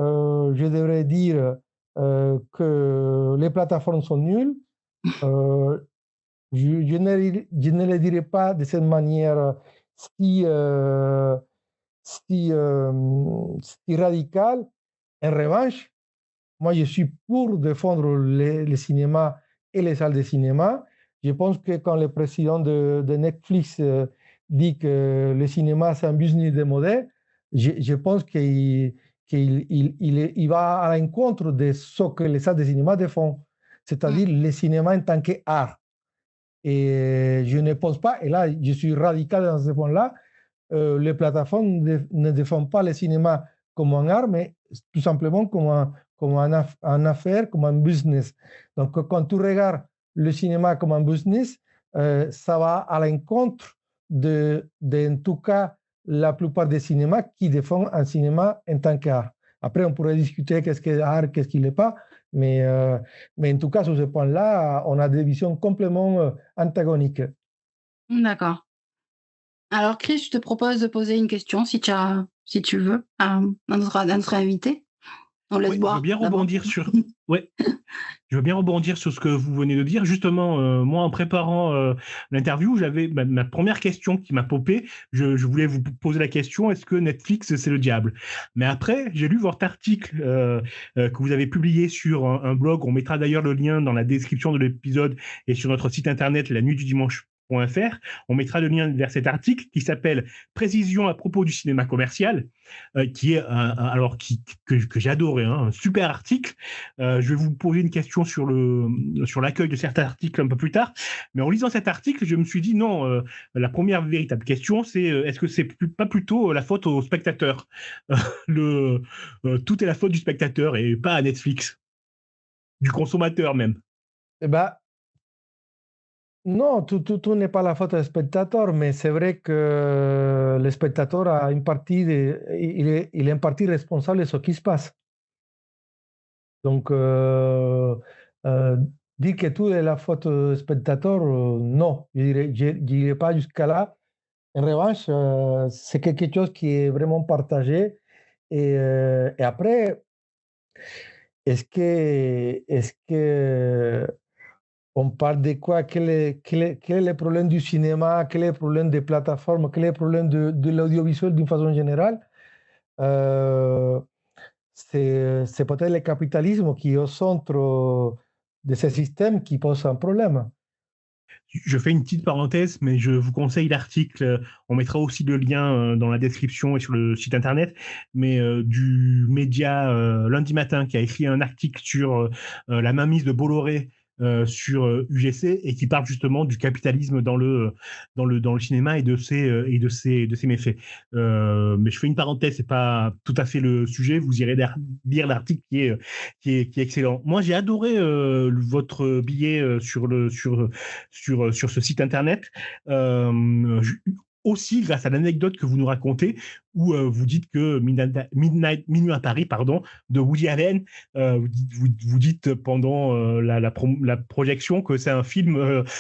E: je devrais dire que les plateformes sont nulles. Je ne le dirai pas de cette manière si radicale. En revanche, moi, je suis pour défendre les cinémas et les salles de cinéma. Je pense que quand le président de Netflix dit que le cinéma, c'est un business de modèle, je pense qu'il va à l'encontre de ce que les salles de cinéma défendent, c'est-à-dire le cinéma en tant qu'art. Et je ne pense pas, et là, je suis radical dans ce point-là, les plateformes ne défendent pas le cinéma comme un art, mais tout simplement comme un affaire, comme un business. Donc, quand tu regardes le cinéma comme un business, ça va à l'encontre en tout cas, la plupart des cinémas qui défendent un cinéma en tant qu'art. Après, on pourrait discuter qu'est-ce qu'est art, qu'est-ce qui n'est pas, mais en tout cas, sur ce point-là, on a des visions complètement antagoniques.
A: D'accord. Alors, Chris, je te propose de poser une question, si tu veux, à notre invité. On laisse boire.
C: Je veux bien rebondir sur... Ouais. Je veux bien rebondir sur ce que vous venez de dire. Justement, moi, en préparant l'interview, j'avais ma première question qui m'a popé. Je voulais vous poser la question, est-ce que Netflix, c'est le diable? Mais après, j'ai lu votre article que vous avez publié sur un blog. On mettra d'ailleurs le lien dans la description de l'épisode et sur notre site internet, lanuitdudimanche.fr. On mettra le lien vers cet article qui s'appelle « Précision à propos du cinéma commercial », qui est que j'ai adoré, un super article. Je vais vous poser une question sur l'accueil de certains articles un peu plus tard, mais en lisant cet article, je me suis dit non, la première véritable question, c'est est-ce que c'est pas plutôt la faute au spectateur? Tout est la faute du spectateur et pas à Netflix, du consommateur même.
E: Eh ben, non, tout n'est pas la faute du spectateur, mais c'est vrai que le spectateur a une partie, il est en partie responsable de ce qui se passe. Donc, dire que tout est la faute du spectateur, non, je n'irai pas jusqu'à là. En revanche, c'est quelque chose qui est vraiment partagé. Et après, est-ce que on parle de quoi? Quel est le problème du cinéma? Quel est le problème des plateformes? Quel est le problème de l'audiovisuel d'une façon générale? C'est peut-être le capitalisme qui est au centre de ce système qui pose un problème.
C: Je fais une petite parenthèse, mais je vous conseille l'article. On mettra aussi le lien dans la description et sur le site internet, mais du média Lundi Matin qui a écrit un article sur la mainmise de Bolloré sur UGC et qui parle justement du capitalisme dans le cinéma et de ses méfaits. Mais je fais une parenthèse, c'est pas tout à fait le sujet. Vous irez lire l'article qui est excellent. Moi, j'ai adoré votre billet sur ce site internet. Aussi grâce à l'anecdote que vous nous racontez où vous dites que Minuit à Paris, de Woody Allen, vous dites pendant la projection que c'est un film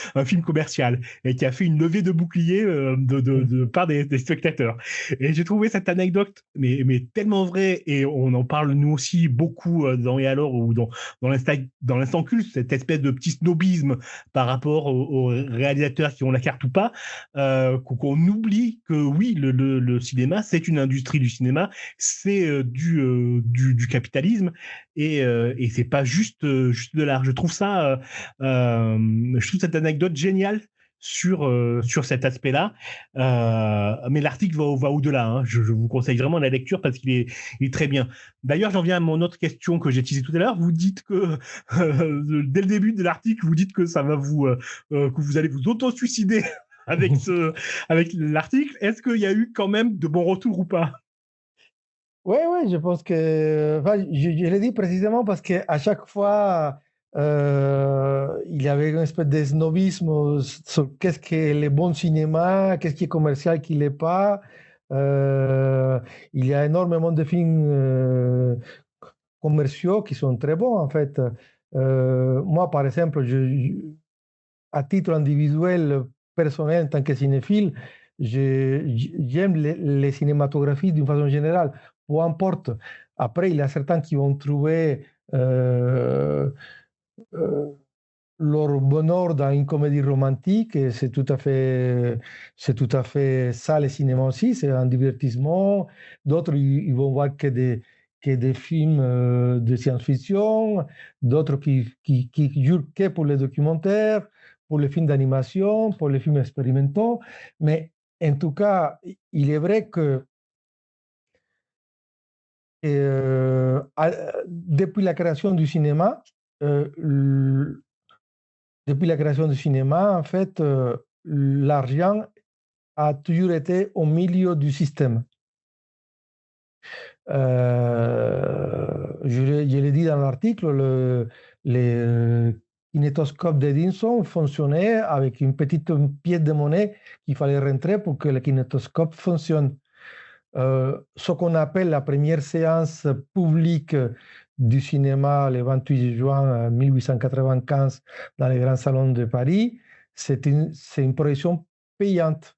C: commercial et qui a fait une levée de bouclier de part des spectateurs. Et j'ai trouvé cette anecdote mais tellement vraie, et on en parle nous aussi beaucoup dans Et alors ou dans l'instant culte, cette espèce de petit snobisme par rapport aux réalisateurs qui ont la carte ou pas, qu'on oublie que oui, le cinéma, c'est une industrie du cinéma, c'est du capitalisme, et c'est pas juste de l'art. Je trouve cette anecdote géniale sur cet aspect-là, mais l'article va au-delà, hein. Je vous conseille vraiment la lecture parce qu'il est très bien. D'ailleurs, j'en viens à mon autre question que j'ai teasée tout à l'heure. Vous dites que dès le début de l'article, vous dites que ça va que vous allez vous auto-suicider avec l'article. Est-ce qu'il y a eu quand même de bons retours ou pas?
E: Ouais, ouais, je pense que, enfin, je l'ai dit précisément parce qu'à chaque fois, il y avait une espèce de snobisme sur qu'est-ce qui est le bon cinéma, qu'est-ce qui est commercial, qui l'est pas. Il y a énormément de films commerciaux qui sont très bons, en fait. Moi, par exemple, à titre individuel, personnel, en tant que cinéphile, j'aime les cinématographies d'une façon générale, peu importe. Après, il y a certains qui vont trouver euh, euh, leur bonheur dans une comédie romantique, et c'est tout à fait ça le cinéma aussi, c'est un divertissement. D'autres, ils vont voir que des films de science-fiction, d'autres qui jurent que pour les documentaires, pour les films d'animation, pour les films expérimentaux. Mais en tout cas, il est vrai que depuis la création du cinéma, euh, depuis la création du cinéma, en fait, l'argent a toujours été au milieu du système. Je l'ai dit dans l'article, les kinétoscopes d'Edison fonctionnaient avec une petite pièce de monnaie qu'il fallait rentrer pour que le kinétoscope fonctionne. Ce qu'on appelle la première séance publique du cinéma le 28 juin 1895 dans les grands salons de Paris, c'est une projection payante.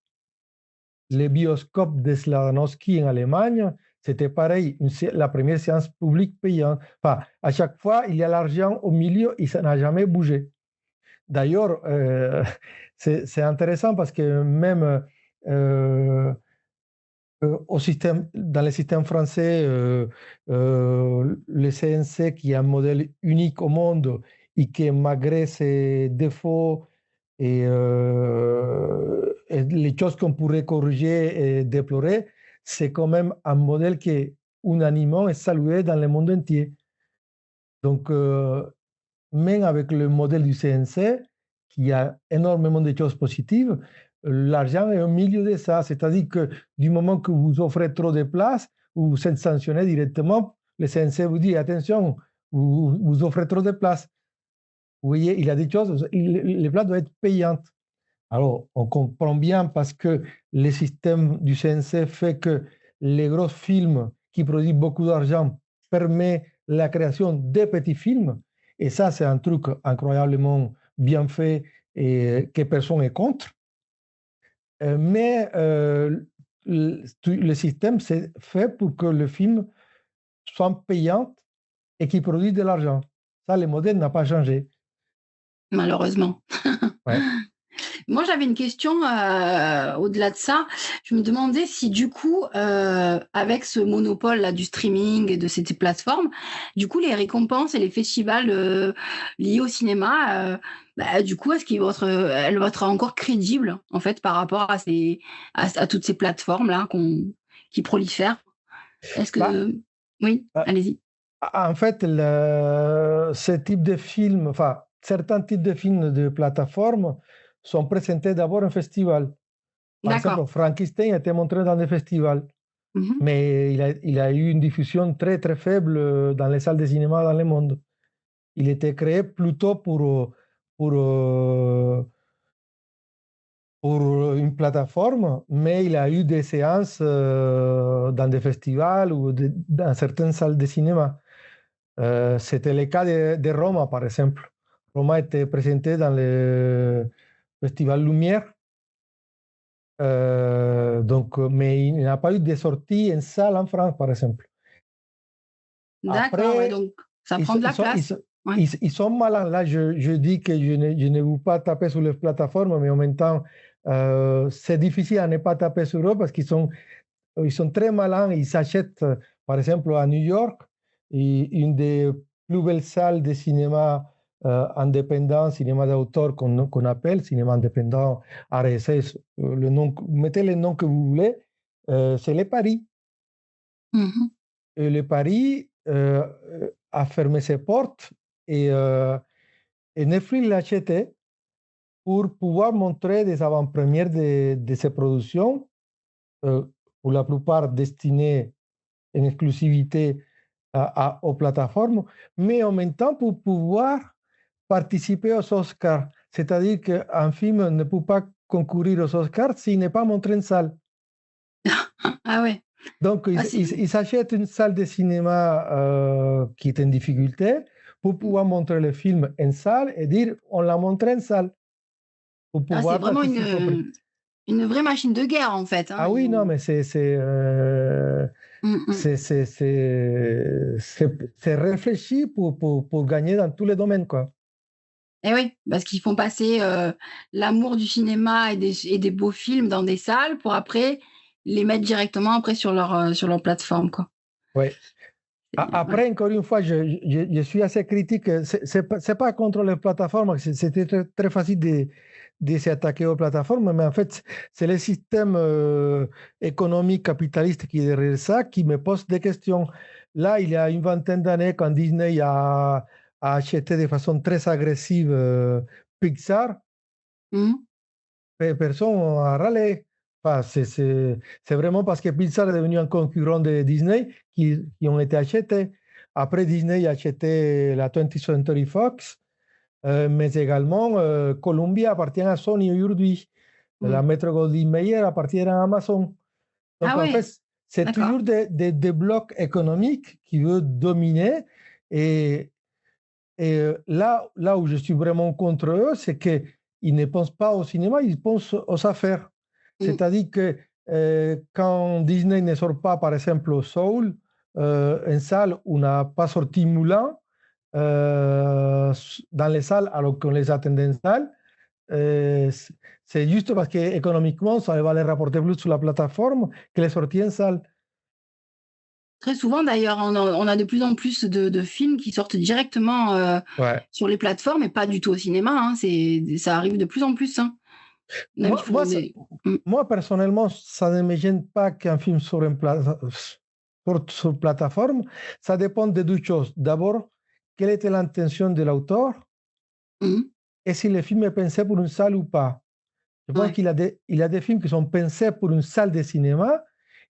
E: Les bioscopes de Sladanowski en Allemagne, c'était pareil, la première séance publique payante. Enfin, à chaque fois, il y a l'argent au milieu et ça n'a jamais bougé. D'ailleurs, c'est intéressant parce que même dans le système français, le CNC, qui est un modèle unique au monde et qui, malgré ses défauts et les choses qu'on pourrait corriger et déplorer, c'est quand même un modèle qui est unanimement et salué dans le monde entier. Donc, même avec le modèle du CNC, qui a énormément de choses positives, l'argent est au milieu de ça. C'est-à-dire que du moment que vous offrez trop de places, vous êtes sanctionné directement. Le CNC vous dit, attention, vous offrez trop de places. Vous voyez, il y a des choses, les places doivent être payantes. Alors, on comprend bien parce que le système du CNC fait que les gros films qui produisent beaucoup d'argent permettent la création de petits films. Et ça, c'est un truc incroyablement bien fait et que personne n'est contre. Mais le système, c'est fait pour que le film soit payant et qu'il produise de l'argent. Ça, le modèle n'a pas changé.
A: Malheureusement.
E: Ouais.
A: Moi, j'avais une question au-delà de ça. Je me demandais si du coup, avec ce monopole là du streaming et de ces plateformes, du coup, les récompenses et les festivals liés au cinéma, du coup, elles vont être encore crédibles en fait par rapport à toutes ces plateformes là qui prolifèrent. Est-ce
E: Bah,
A: que oui, allez-y.
E: En fait, ce type de film, enfin, certains types de films de plateforme sont présentés d'abord en festival. Par exemple,
A: D'accord.
E: Frankenstein a été montré dans des festivals,
A: Mhm.
E: mais il a eu une diffusion très très faible dans les salles de cinéma dans le monde. Il était créé plutôt pour, euh, pour une plateforme, mais il a eu des séances dans des festivals ou dans certaines salles de cinéma. C'était le cas de Roma, par exemple. Roma était présenté dans le Festival Lumière. Mais il n'y a pas eu de sortie en salle en France, par exemple.
A: D'accord, ouais,
E: Après,
A: donc ça
E: ils,
A: prend de la
E: ils sont,
A: place. Ouais.
E: ils sont malins. Là, je dis que je ne veux pas taper sur les plateformes, mais en même temps, c'est difficile à ne pas taper sur eux parce ils sont très malins. Ils s'achètent, par exemple, à New York, une des plus belles salles de cinéma indépendant, cinéma d'auteur qu'on appelle, cinéma indépendant, RSS, mettez le nom que vous voulez, c'est le Paris.
A: Mhm.
E: Et le Paris a fermé ses portes et Netflix l'a acheté pour pouvoir montrer des avant-premières de ses productions, pour la plupart destinées en exclusivité aux plateformes, mais en même temps pour pouvoir participer aux Oscars. C'est-à-dire qu'un film ne peut pas concourir aux Oscars s'il n'est pas montré en salle.
A: Ah ouais.
E: Donc, ils s'achètent une salle de cinéma qui est en difficulté pour pouvoir montrer le film en salle et dire on l'a montré en salle. Pour pouvoir
A: c'est vraiment
E: participer au prix.
A: une vraie machine de guerre, en fait. Hein.
E: Ah oui, non, mais c'est réfléchi pour gagner dans tous les domaines, quoi.
A: Et oui, parce qu'ils font passer l'amour du cinéma et des beaux films dans des salles pour après les mettre directement après sur leur plateforme, quoi.
E: Oui. Après, encore une fois, je suis assez critique. C'est pas contre les plateformes, c'était très facile de s'attaquer aux plateformes, mais en fait, c'est le système économique capitaliste qui est derrière ça qui me pose des questions. Là, il y a une vingtaine d'années, quand Disney a acheté de façon très agressive Pixar, personne n'a râlé. Enfin, c'est vraiment parce que Pixar est devenu un concurrent de Disney qui ont été achetés. Après, Disney a acheté la 20th Century Fox, mais également Columbia appartient à Sony aujourd'hui. La Metro Goldwyn Mayer appartient à Amazon. Donc, en fait, c'est toujours des blocs économiques qui veulent dominer. Et là où je suis vraiment contre eux, c'est qu'ils ne pensent pas au cinéma, ils pensent aux affaires. C'est-à-dire que quand Disney ne sort pas, par exemple, Soul, en salle, on n'a pas sorti Moulin dans les salles alors qu'on les attendait en salle, c'est juste parce qu'économiquement, ça va les rapporter plus sur la plateforme que les sorties en salle.
A: Très souvent, d'ailleurs, on a de plus en plus de films qui sortent directement sur les plateformes et pas du tout au cinéma. Hein. Ça arrive de plus en plus. Hein.
E: Moi, personnellement, ça ne me gêne pas qu'un film sorte sur plateforme. Ça dépend de deux choses. D'abord, quelle était l'intention de l'auteur et si le film est pensé pour une salle ou pas. Je pense qu'il a des films qui sont pensés pour une salle de cinéma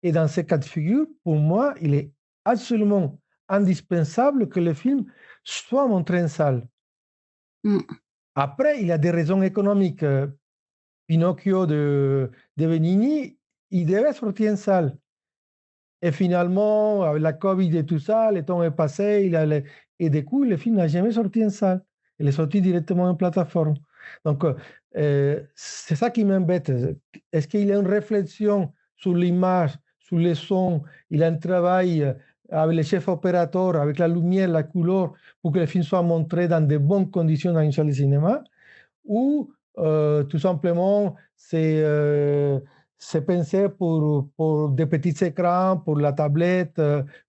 E: et dans ces cas de figure, pour moi, il est absolument indispensable que le film soit montré en salle. Après, il y a des raisons économiques. Pinocchio de Benigni, il devait sortir en salle. Et finalement, avec la Covid et tout ça, le temps est passé, et du coup, le film n'a jamais sorti en salle. Il est sorti directement en plateforme. Donc, c'est ça qui m'embête. Est-ce qu'il y a une réflexion sur l'image, sur le son, il y a un travail avec les chefs opérateurs, avec la lumière, la couleur, pour que le film soit montré dans de bonnes conditions dans une salle de cinéma, ou tout simplement, c'est pensé pour des petits écrans, pour la tablette,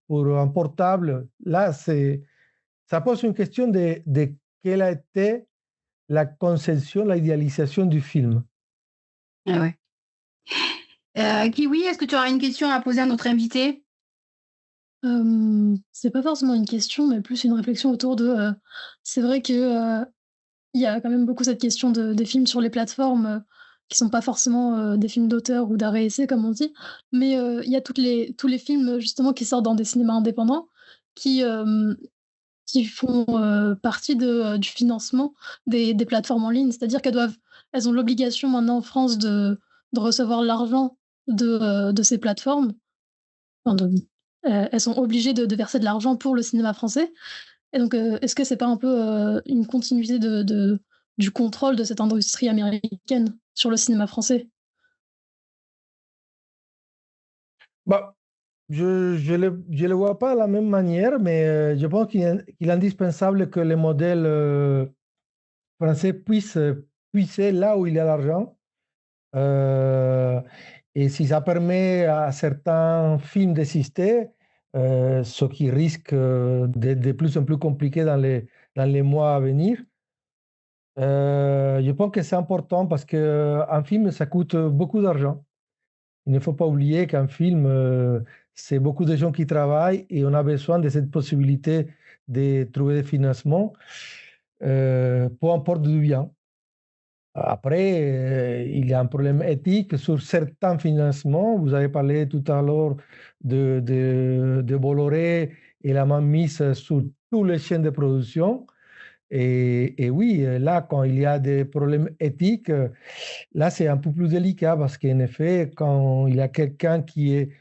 E: pour un portable. Là, ça pose une question de quelle a été la conception, la idéalisation du film.
A: Ah ouais. Kiwi, est-ce que tu auras une question à poser à notre invité?
B: C'est pas forcément une question, mais plus une réflexion autour de... c'est vrai que il y a quand même beaucoup cette question des films sur les plateformes qui sont pas forcément des films d'auteur ou d'arrêt-essai, comme on dit, mais il y a tous les films justement qui sortent dans des cinémas indépendants qui font partie du financement des plateformes en ligne. C'est-à-dire elles ont l'obligation maintenant en France de recevoir l'argent de ces plateformes. Enfin, elles sont obligées de verser de l'argent pour le cinéma français. Et donc, est-ce que c'est pas un peu une continuité du contrôle de cette industrie américaine sur le cinéma français?
E: Bah, je le vois pas de la même manière, mais je pense qu'il est indispensable que les modèles français puissent puiser là où il y a l'argent. Et si ça permet à certains films d'exister, ce qui risque d'être de plus en plus compliqué dans les mois à venir, je pense que c'est important parce qu'un film, ça coûte beaucoup d'argent. Il ne faut pas oublier qu'un film, c'est beaucoup de gens qui travaillent et on a besoin de cette possibilité de trouver des financements, peu importe d'où vient. Après, il y a un problème éthique sur certains financements. Vous avez parlé tout à l'heure de Bolloré et la mainmise sur toutes les chaînes de production. Et oui, là, quand il y a des problèmes éthiques, là, c'est un peu plus délicat parce qu'en effet, quand il y a quelqu'un qui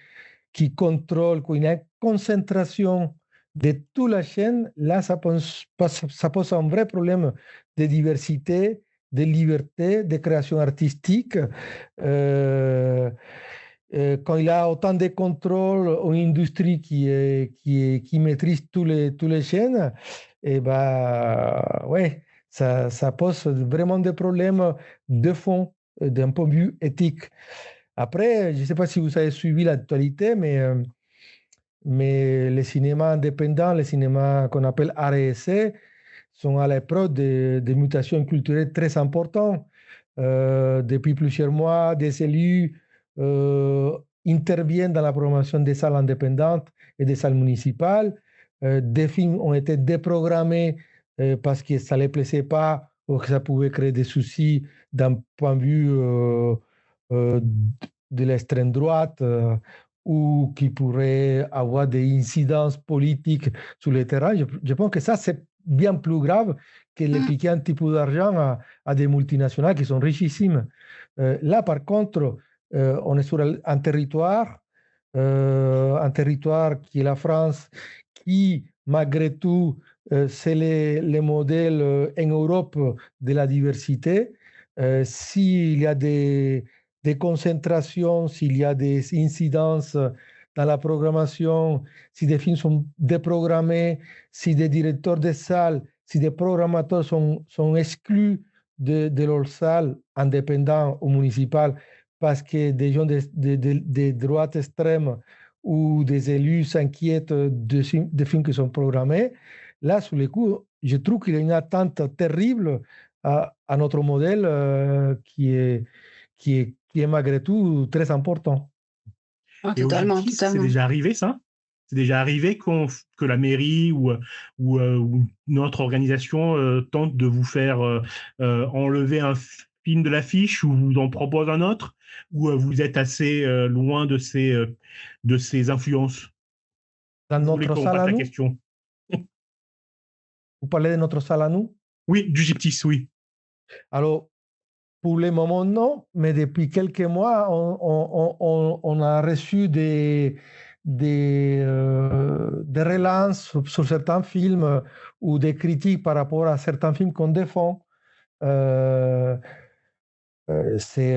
E: contrôle, quand il y a une concentration de toute la chaîne, là, ça pose un vrai problème de diversité, de liberté, de création artistique. Quand il y a autant de contrôle, une industrie qui maîtrise tous les chaînes, et bah, ouais, ça pose vraiment des problèmes de fond, d'un point de vue éthique. Après, je ne sais pas si vous avez suivi l'actualité, mais les cinémas indépendants, les cinémas qu'on appelle art et essai, sont à l'épreuve de mutations culturelles très importantes. Depuis plusieurs mois, des élus interviennent dans la programmation des salles indépendantes et des salles municipales. Des films ont été déprogrammés parce que ça ne les plaisait pas ou que ça pouvait créer des soucis d'un point de vue de l'extrême droite ou qui pourrait avoir des incidences politiques sur le terrain. Je pense que ça, c'est bien plus grave que de piquer un petit peu d'argent à des multinationales qui sont richissimes. Là, par contre, on est sur un territoire qui est la France, qui, malgré tout, c'est le modèle en Europe de la diversité. S'il y a des concentrations, s'il y a des incidences dans la programmation, si des films sont déprogrammés, si des directeurs de salles, si des programmateurs sont exclus de leur salle, indépendants ou municipales, parce que des gens de droite extrême ou des élus s'inquiètent des films qui sont programmés, là, sous les coups, je trouve qu'il y a une attente terrible à notre modèle qui est malgré tout très important.
A: Ah,
C: Et
A: totalement,
C: aujourd'hui, c'est
A: totalement.
C: déjà arrivé, ça? C'est déjà arrivé que la mairie ou une autre organisation tente de vous faire enlever un film de l'affiche ou vous en propose un autre, ou vous êtes assez loin de ces influences?
E: Dans
C: Vous voulez
E: notre
C: qu'on
E: salle
C: passe
E: à
C: la
E: nous,
C: question?
E: vous parlez de notre salle à nous?
C: Oui, du Gyptis, oui.
E: Alors, pour le moment, non, mais depuis quelques mois, on a reçu des relances sur certains films ou des critiques par rapport à certains films qu'on défend. C'est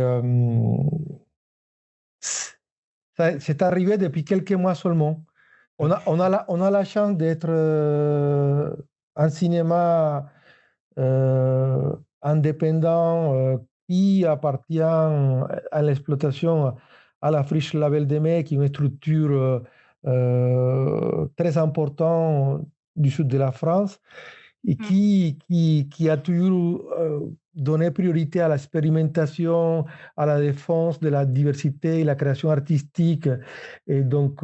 E: arrivé depuis quelques mois seulement. On a la chance d'être un cinéma indépendant qui appartient à l'exploitation à la Friche Label des Mets, qui est une structure très importante du sud de la France et qui a toujours donné priorité à l'expérimentation, à la défense de la diversité et la création artistique. Et donc,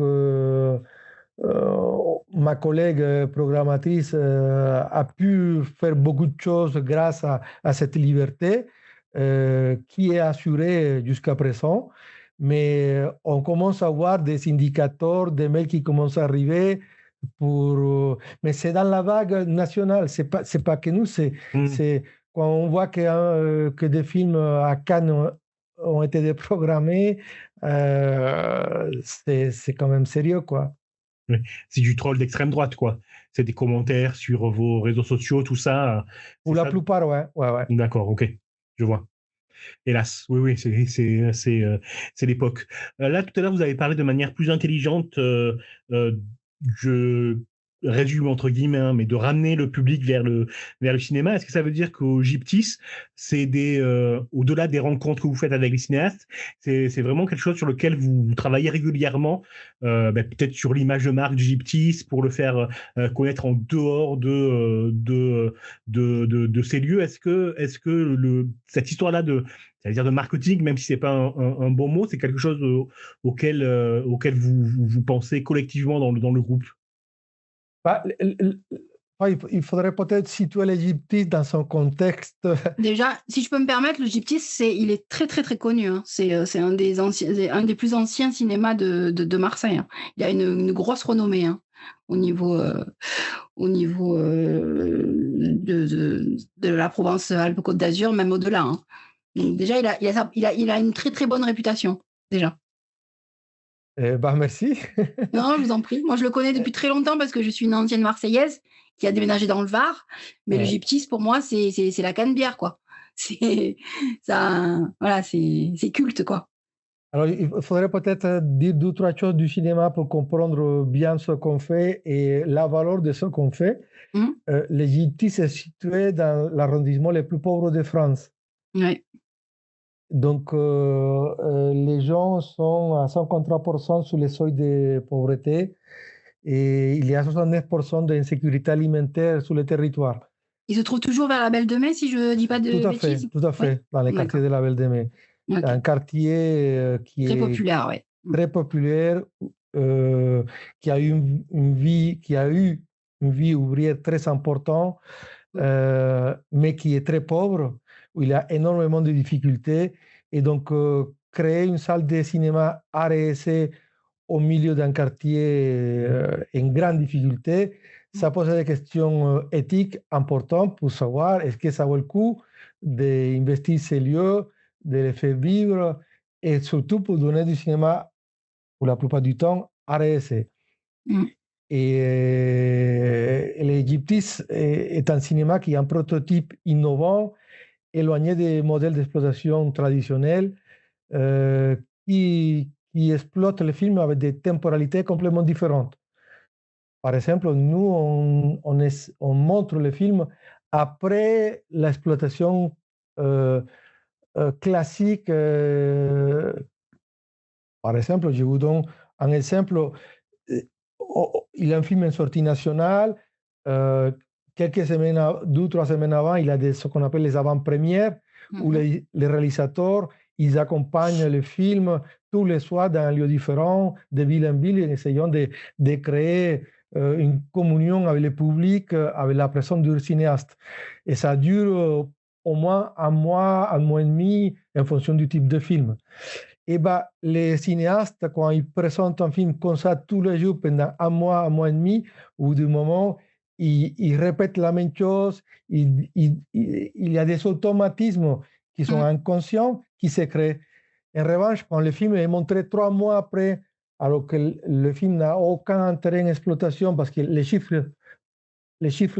E: ma collègue programmatrice a pu faire beaucoup de choses grâce à cette liberté qui est assurée jusqu'à présent. Mais on commence à voir des indicateurs, des mails qui commencent à arriver. Mais c'est dans la vague nationale, c'est pas que nous, c'est quand on voit que des films à Cannes ont été déprogrammés, c'est quand même sérieux, quoi.
C: C'est du troll d'extrême droite, quoi. C'est des commentaires sur vos réseaux sociaux, tout ça.
E: Pour la plupart, ouais.
C: D'accord, ok, je vois. Hélas, oui, c'est l'époque. Là, tout à l'heure, vous avez parlé de manière plus intelligente, je résume entre guillemets, hein, mais de ramener le public vers le cinéma. Est-ce que ça veut dire qu'au Gyptis, c'est au-delà des rencontres que vous faites avec les cinéastes, c'est vraiment quelque chose sur lequel vous travaillez régulièrement, peut-être sur l'image de marque du Gyptis pour le faire connaître en dehors de ces lieux. Est-ce que cette histoire-là c'est-à-dire de marketing, même si c'est pas un bon mot, c'est quelque chose auquel vous pensez collectivement dans le groupe?
E: Bah, Il faudrait peut-être situer l'Égyptiste dans son contexte.
A: Déjà, si je peux me permettre, le Gyptis, il est très très très connu. Hein. C'est un des plus anciens cinémas de Marseille. Hein. Il a une grosse renommée hein, au niveau de la Provence-Alpes-Côte d'Azur, même au-delà. Hein. Donc déjà, il a une très très bonne réputation déjà.
E: Merci.
A: Non, je vous en prie. Moi, je le connais depuis très longtemps parce que je suis une ancienne Marseillaise qui a déménagé dans le Var. Mais le Gyptis, pour moi, c'est la canne-bière, quoi. C'est culte, quoi.
E: Alors, il faudrait peut-être dire 2 ou 3 choses du cinéma pour comprendre bien ce qu'on fait et la valeur de ce qu'on fait. Le Gyptis est situé dans l'arrondissement le plus pauvre de France.
A: Ouais.
E: Donc, les gens sont à 53% sous le seuil de pauvreté et il y a 69% d'insécurité alimentaire sur le territoire.
A: Il se trouve toujours vers la Belle de Mai, si je ne dis pas de bêtises.
E: Tout à fait, dans les quartiers de la Belle de Mai. Okay. Un quartier qui
A: très
E: est
A: populaire, ouais.
E: Très populaire, qui a eu une vie ouvrière très importante, mais qui est très pauvre, où il a énormément de difficultés. Et donc, créer une salle de cinéma art et essai au milieu d'un quartier en grande difficulté, ça pose des questions éthiques importantes pour savoir est-ce que ça vaut le coup d'investir ces lieux, de les faire vivre, et surtout pour donner du cinéma, pour la plupart du temps, art et essai. Et l'Égyptis est un cinéma qui est un prototype innovant, éloigné des modèles d'exploitation traditionnels, qui exploite le film avec des temporalités complètement différentes. Par exemple, nous, on montre le film après l'exploitation classique. Par exemple, je vous donne un exemple. Il y a un film en sortie nationale. Quelques semaines, 2 ou 3 semaines avant, il y a ce qu'on appelle les avant-premières, où les réalisateurs, ils accompagnent le film tous les soirs dans un lieu différent, de ville en ville, en essayant de créer une communion avec le public, avec la présence du cinéaste. Et ça dure au moins un mois et demi, en fonction du type de film. Et les cinéastes, quand ils présentent un film comme ça tous les jours pendant un mois et demi, au bout du moment, ils répètent la même chose. Il y a des automatismes qui sont inconscients, qui se créent. En revanche, quand le film est montré 3 mois après, alors que le film n'a aucun intérêt en exploitation parce que les chiffres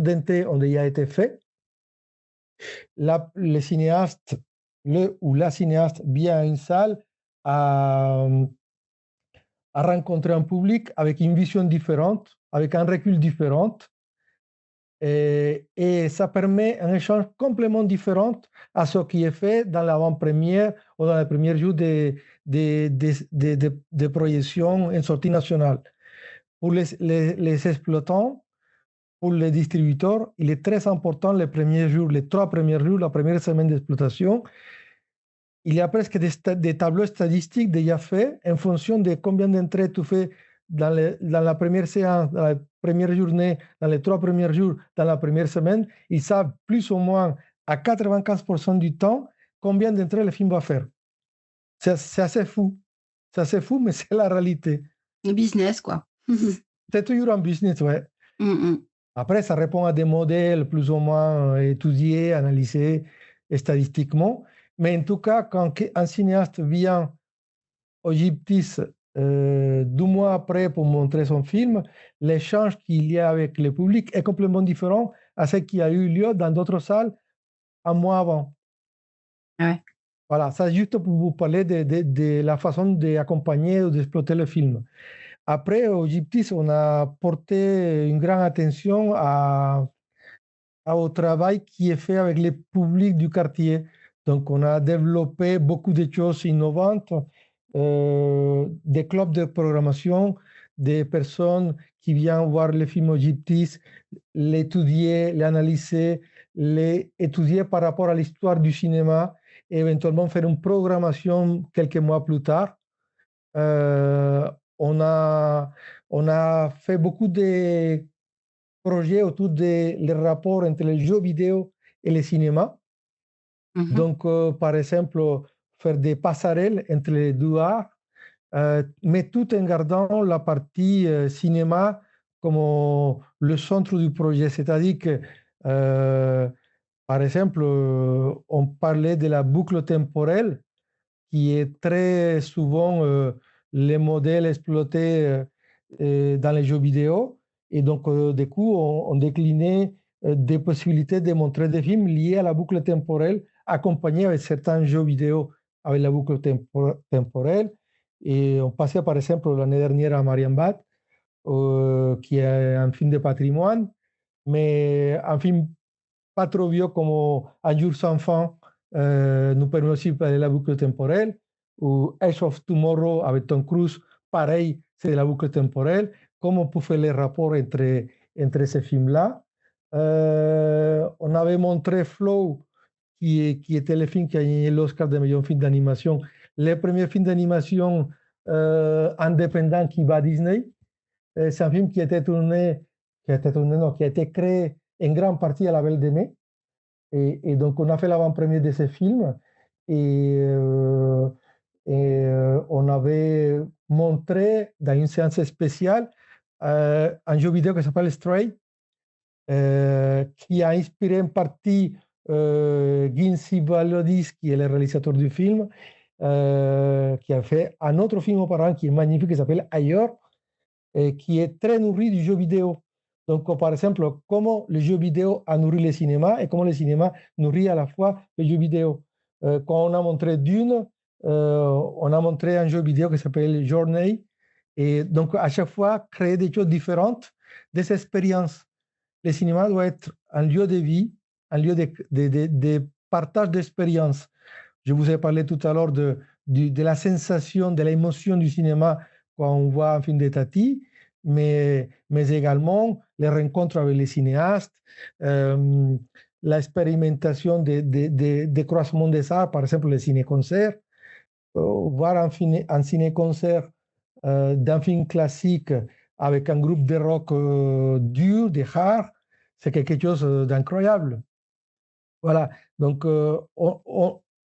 E: d'entrée ont déjà été faits, le cinéaste, ou la cinéaste vient à une salle à rencontrer un public avec une vision différente, avec un recul différent. Et ça permet un échange complètement différent à ce qui est fait dans l'avant-première ou dans les premiers jours de projection en sortie nationale. Pour les exploitants, pour les distributeurs, il est très important les premiers jours, les 3 premiers jours, la première semaine d'exploitation. Il y a presque des tableaux statistiques déjà faits en fonction de combien d'entrées tu fais dans la première séance, dans la première journée, dans les 3 premiers jours, dans la première semaine. Ils savent plus ou moins à 95% du temps combien d'entrées le film va faire. C'est assez fou. C'est assez fou, mais c'est la réalité.
A: Le business, quoi.
E: C'est toujours un business, ouais. Après, ça répond à des modèles plus ou moins étudiés, analysés statistiquement. Mais en tout cas, quand un cinéaste vient au Gyptis 2 mois après pour montrer son film, l'échange qu'il y a avec le public est complètement différent à ce qui a eu lieu dans d'autres salles un mois avant.
A: Ouais.
E: Voilà, ça juste pour vous parler de la façon d'accompagner ou d'exploiter le film. Après, au Gyptis, on a porté une grande attention au travail qui est fait avec le public du quartier. Donc, on a développé beaucoup de choses innovantes, des clubs de programmation, des personnes qui viennent voir le film au Gyptis, l'étudier, l'analyser, l'étudier par rapport à l'histoire du cinéma et éventuellement faire une programmation quelques mois plus tard. On a fait beaucoup de projets autour des rapports entre les jeux vidéo et le cinéma. Donc, par exemple, faire des passerelles entre les deux arts, mais tout en gardant la partie cinéma comme le centre du projet. C'est-à-dire que, par exemple, on parlait de la boucle temporelle, qui est très souvent le modèle exploité dans les jeux vidéo. Et donc, du coup, on déclinait des possibilités de montrer des films liés à la boucle temporelle, accompagnés avec certains jeux vidéo avec la boucle temporelle. Et on passait, par exemple, l'année dernière à Marienbad, qui est un film de patrimoine, mais un film pas trop vieux comme Un jour sans fin nous permet aussi de parler de la boucle temporelle, ou Edge of Tomorrow avec Tom Cruise, pareil, c'est de la boucle temporelle. Comment on peut faire les rapports entre ces films-là. On avait montré Flow, qui était le film qui a gagné l'Oscar de meilleur film d'animation, le premier film d'animation indépendant qui va à Disney. C'est un film qui a été créé en grande partie à la Belle de Mai. Et donc, on a fait l'avant-première de ce film et on avait montré dans une séance spéciale un jeu vidéo qui s'appelle Stray, qui a inspiré en partie Ginsi Balodis, qui est le réalisateur du film, qui a fait un autre film auparavant qui est magnifique, qui s'appelle Ailleurs, et qui est très nourri du jeu vidéo. Donc, par exemple, comment le jeu vidéo a nourri le cinéma et comment le cinéma nourrit à la fois le jeu vidéo. Quand on a montré Dune, on a montré un jeu vidéo qui s'appelle Journey. Et donc, à chaque fois, créer des choses différentes, des expériences. Le cinéma doit être un lieu de vie, un lieu de partage d'expériences. Je vous ai parlé tout à l'heure de la sensation, de l'émotion du cinéma quand on voit un film de Tati, mais également les rencontres avec les cinéastes, l'expérimentation des croisements des arts, par exemple les ciné-concerts, voir un ciné-concert d'un film classique avec un groupe de rock dur, de hard, c'est quelque chose d'incroyable. Voilà, donc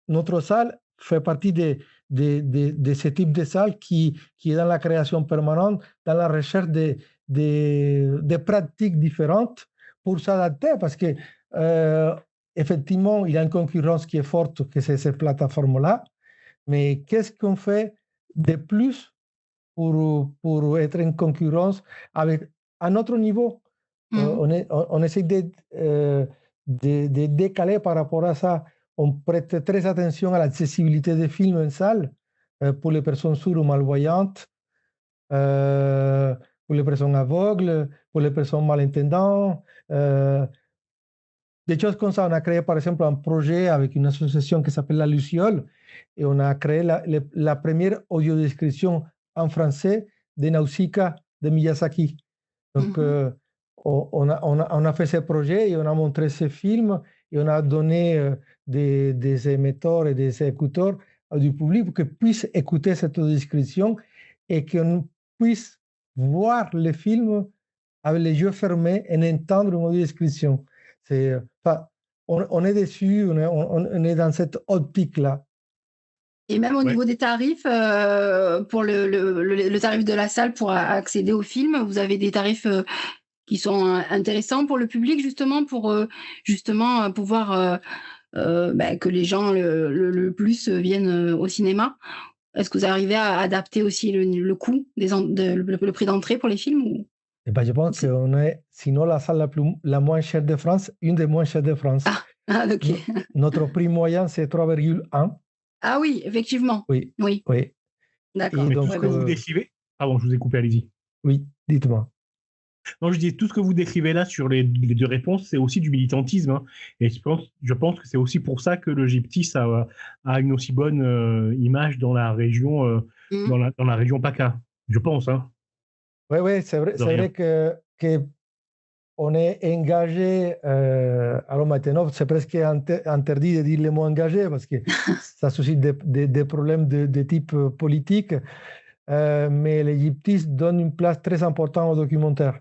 E: notre salle fait partie de ce type de salle qui est dans la création permanente, dans la recherche de pratiques différentes pour s'adapter, parce que effectivement, il y a une concurrence qui est forte, que c'est ces plateformes-là, mais qu'est-ce qu'on fait de plus pour être en concurrence avec un autre niveau? On essaie de décaler par rapport à ça. On prête très attention à l'accessibilité des films en salle pour les personnes sourdes ou malvoyantes, pour les personnes aveugles, pour les personnes malentendantes. Des choses comme ça. On a créé par exemple un projet avec une association qui s'appelle La Luciole et on a créé la première audiodescription en français de Nausicaa de Miyazaki. Donc, on a fait ce projet et on a montré ce film et on a donné des émetteurs et des écouteurs du public pour qu'ils puissent écouter cette description et qu'on puisse voir le film avec les yeux fermés et entendre une description. On est dessus, on est dans cette optique-là.
A: Et même au niveau des tarifs, pour le tarif de la salle pour accéder au film, vous avez des tarifs qui sont intéressants pour le public, justement, pour justement pouvoir que les gens le plus viennent au cinéma. Est-ce que vous arrivez à adapter aussi le coût, le prix d'entrée pour les films ou...
E: Je pense qu'on est, sinon la salle la moins chère de France, une des moins chères de France.
A: Ok.
E: Notre prix moyen, c'est 3,1.
A: Ah oui, effectivement.
E: Oui.
A: D'accord.
C: Mais tout ce que vous décrivez... Pardon, je vous ai coupé, allez-y.
E: Oui, dites-moi.
C: Non, je dis tout ce que vous décrivez là sur les deux réponses, c'est aussi du militantisme. Hein. Et je pense que c'est aussi pour ça que le Gyptis a une aussi bonne image dans la région, dans la région PACA. Je pense. Hein.
E: Oui, c'est vrai que on est engagé. Alors maintenant, c'est presque interdit de dire le mot engagé parce que ça suscite des problèmes de type politique. Mais les Gyptis donnent une place très importante au documentaire.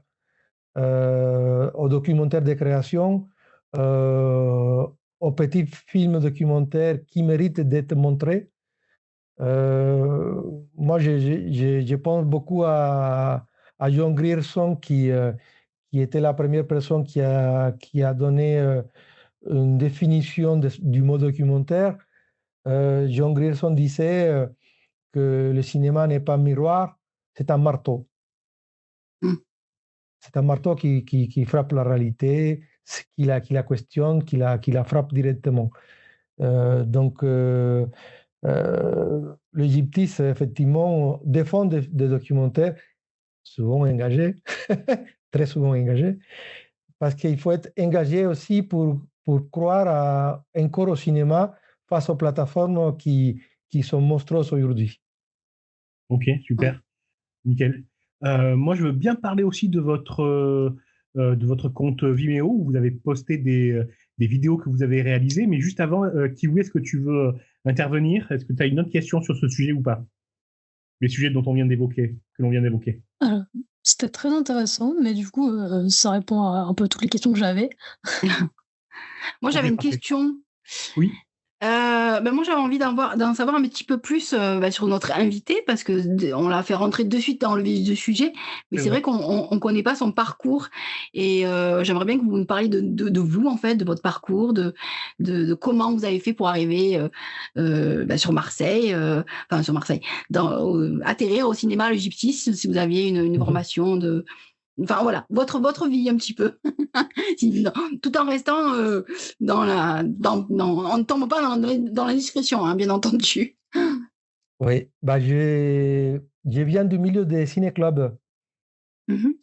E: au documentaire de création, aux petits films documentaires qui méritent d'être montrés. Moi, je pense beaucoup à John Grierson, qui était la première personne qui a donné une définition du mot documentaire. John Grierson disait que le cinéma n'est pas un miroir, c'est un marteau. C'est un marteau qui frappe la réalité, qui la questionne, qui la frappe directement. Donc, l'Égyptis, effectivement, défend des documentaires souvent engagés, très souvent engagés, parce qu'il faut être engagé aussi pour croire encore au cinéma face aux plateformes qui sont monstrueuses aujourd'hui.
C: Ok, super, nickel. Moi, je veux bien parler aussi de votre compte Vimeo, où vous avez posté des vidéos que vous avez réalisées. Mais juste avant, Kiwi, est-ce que tu veux intervenir? Est-ce que tu as une autre question sur ce sujet ou pas? Les sujets que l'on vient d'évoquer.
B: Alors, c'était très intéressant, mais du coup, ça répond à un peu toutes les questions que j'avais.
A: Moi, j'avais une
C: parfait.
A: question.
C: Oui.
A: Moi, j'avais envie d'en savoir un petit peu plus sur notre invité, parce que on l'a fait rentrer de suite dans le vif du sujet, mais c'est vrai qu'on ne connaît pas son parcours, et j'aimerais bien que vous nous parliez de vous, en fait, de votre parcours, de comment vous avez fait pour arriver sur Marseille, atterrir au cinéma l'Égyptis, si vous aviez une formation de... Enfin voilà, votre vie un petit peu, tout en restant on ne tombe pas dans la discrétion, hein, bien entendu.
E: Oui, je viens du milieu des ciné-clubs.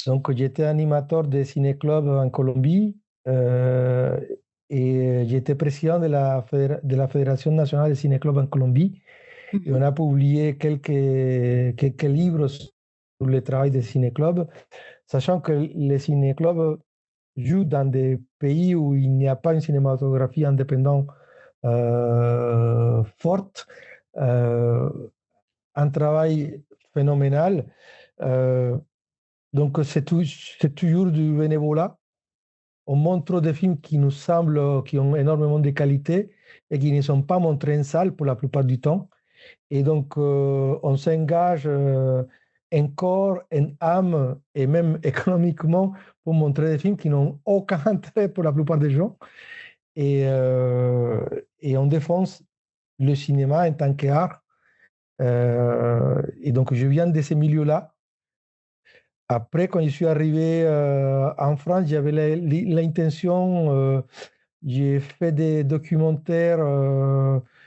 E: Donc, j'étais animateur des ciné-clubs en Colombie et j'étais président de la Fédération nationale des ciné-clubs en Colombie. Et on a publié quelques livres sur le travail des ciné-clubs, sachant que les ciné-clubs jouent dans des pays où il n'y a pas une cinématographie indépendante forte, un travail phénoménal. Donc, c'est toujours du bénévolat. On montre des films qui nous semblent qui ont énormément de qualité et qui ne sont pas montrés en salle pour la plupart du temps. Et donc, on s'engage en corps, en âme et même économiquement pour montrer des films qui n'ont aucun intérêt pour la plupart des gens. Et on défend le cinéma en tant qu'art. Et donc, je viens de ces milieux-là. Après, quand je suis arrivé en France, j'avais l'intention, j'ai fait des documentaires,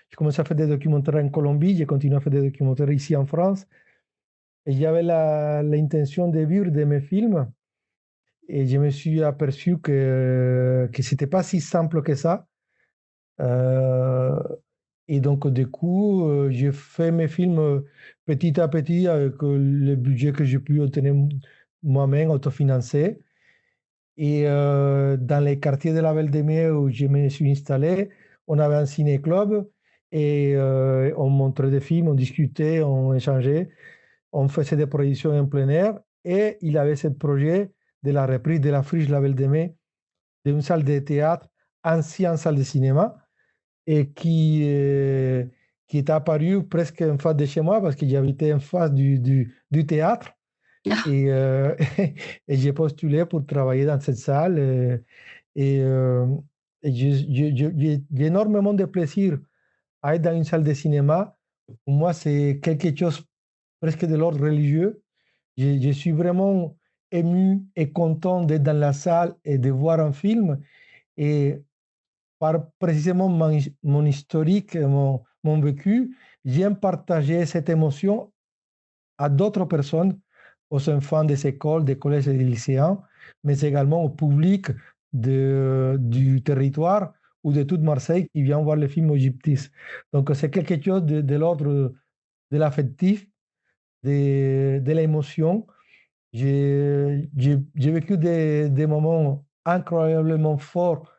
E: j'ai commencé à faire des documentaires en Colombie, j'ai continué à faire des documentaires ici en France, et j'avais l'intention de vivre de mes films, et je me suis aperçu que ce n'était pas si simple que ça. Et donc, du coup, j'ai fait mes films petit à petit avec le budget que j'ai pu obtenir moi-même, autofinancé. Et dans les quartiers de la Belle de Mai où je me suis installé, on avait un ciné-club et on montrait des films, on discutait, on échangeait, on faisait des projections en plein air. Et il avait ce projet de la reprise de la friche de la Belle de Mai, d'une salle de théâtre, ancienne salle de cinéma, et qui est apparu presque en face de chez moi parce que j'habitais en face du théâtre. Et, et j'ai postulé pour travailler dans cette salle. Et j'ai énormément de plaisir à être dans une salle de cinéma. Pour moi, c'est quelque chose presque de l'ordre religieux. Je suis vraiment ému et content d'être dans la salle et de voir un film. Et par précisément mon historique, mon vécu, j'aime partager cette émotion à d'autres personnes, aux enfants des écoles, des collèges et des lycéens, mais également au public du territoire ou de toute Marseille qui vient voir le film Égyptis. Donc c'est quelque chose de l'ordre de l'affectif, de l'émotion. J'ai vécu des moments incroyablement forts,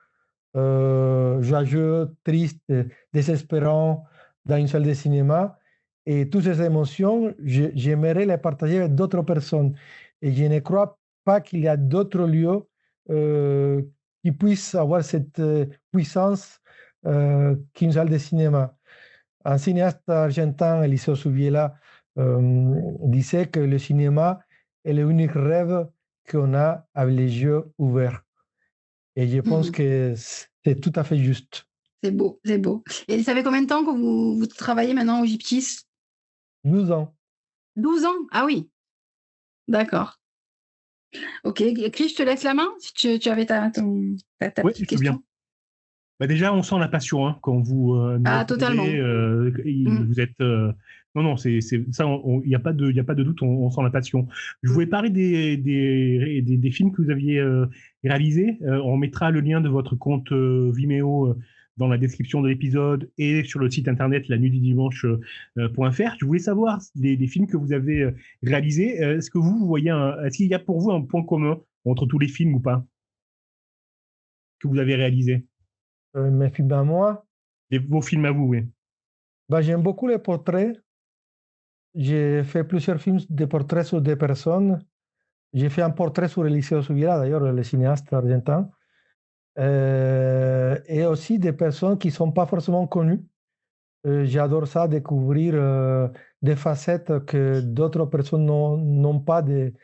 E: joyeux, tristes, désespérants dans une salle de cinéma. Et toutes ces émotions, j'aimerais les partager avec d'autres personnes. Et je ne crois pas qu'il y a d'autres lieux qui puissent avoir cette puissance qu'une salle de cinéma. Un cinéaste argentin, Eliseo Subiela, disait que le cinéma est l'unique rêve qu'on a avec les yeux ouverts. Et je pense que c'est tout à fait juste.
A: C'est beau, c'est beau. Et ça fait combien de temps que vous travaillez maintenant au Gyptis?
E: 12 ans.
A: 12 ans? Ah oui. D'accord. Ok, Chris, je te laisse la main si tu avais ta
C: Oui,
A: petite
C: je veux bien.
A: question.
C: Bah déjà, on sent la passion hein, quand vous nous
A: Ah,
C: répondez,
A: totalement.
C: vous êtes non, c'est ça, il n'y a pas de doute, on sent la passion. Je voulais parler des films que vous aviez réalisés. On mettra le lien de votre compte Vimeo dans la description de l'épisode et sur le site internet lanuitdudimanche.fr. Je voulais savoir des films que vous avez réalisés. Est-ce que vous voyez est-ce qu'il y a pour vous un point commun entre tous les films ou pas que vous avez réalisés?
E: Mes films à moi,
C: Vos films à vous, oui.
E: j'aime beaucoup les portraits. J'ai fait plusieurs films de portraits sur des personnes. J'ai fait un portrait sur Eliseo Subiela, d'ailleurs, le cinéaste argentin. Et aussi des personnes qui ne sont pas forcément connues. J'adore ça, découvrir des facettes que d'autres personnes n'ont pas des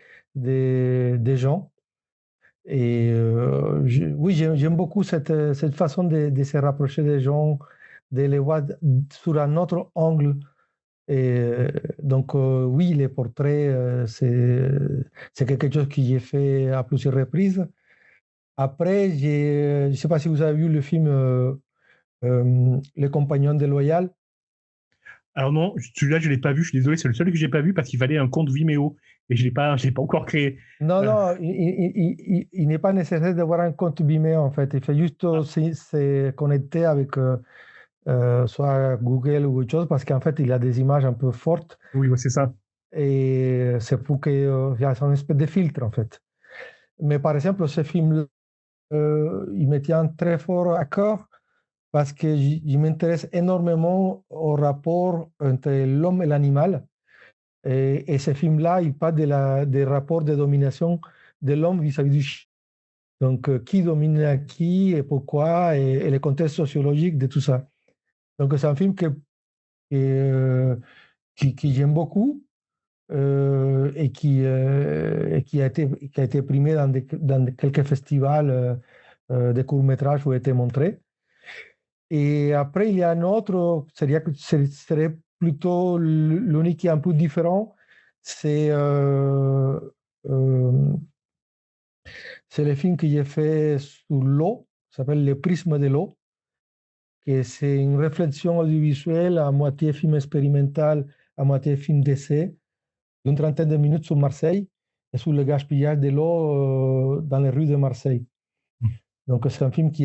E: gens. Et oui, j'aime beaucoup cette façon de se rapprocher des gens, de les voir sur un autre angle. Et donc, oui, les portraits, c'est quelque chose que j'ai fait à plusieurs reprises. Après, je ne sais pas si vous avez vu le film Les Compagnons déloyaux.
C: Alors non, celui-là, je ne l'ai pas vu. Je suis désolé, c'est le seul que je n'ai pas vu parce qu'il fallait un compte Vimeo et je l'ai pas encore créé.
E: Non, il n'est pas nécessaire d'avoir un compte Vimeo, en fait. Il faut juste se connecter avec soit Google ou autre chose, parce qu'en fait, il a des images un peu fortes.
C: Oui, c'est ça.
E: Et c'est pour qu'il y ait une espèce de filtre, en fait. Mais par exemple, ce film, il me tient très fort à cœur parce que je m'intéresse énormément au rapport entre l'homme et l'animal. Et ce film-là, il parle des rapports de domination de l'homme vis-à-vis du chien. Donc, qui domine qui et pourquoi, et le contexte sociologique de tout ça. Donc, c'est un film que j'aime beaucoup et qui a été primé dans quelques festivals de courts-métrages où il a été montré. Et après, il y a un autre, serait plutôt l'unique qui est un peu différent, c'est le film que j'ai fait sur l'eau, ça s'appelle Le prisme de l'eau, que c'est une réflexion audiovisuelle à moitié film expérimental, à moitié film d'essai, d'une trentaine de minutes sur Marseille et sur le gaspillage de l'eau dans les rues de Marseille. Donc c'est un film que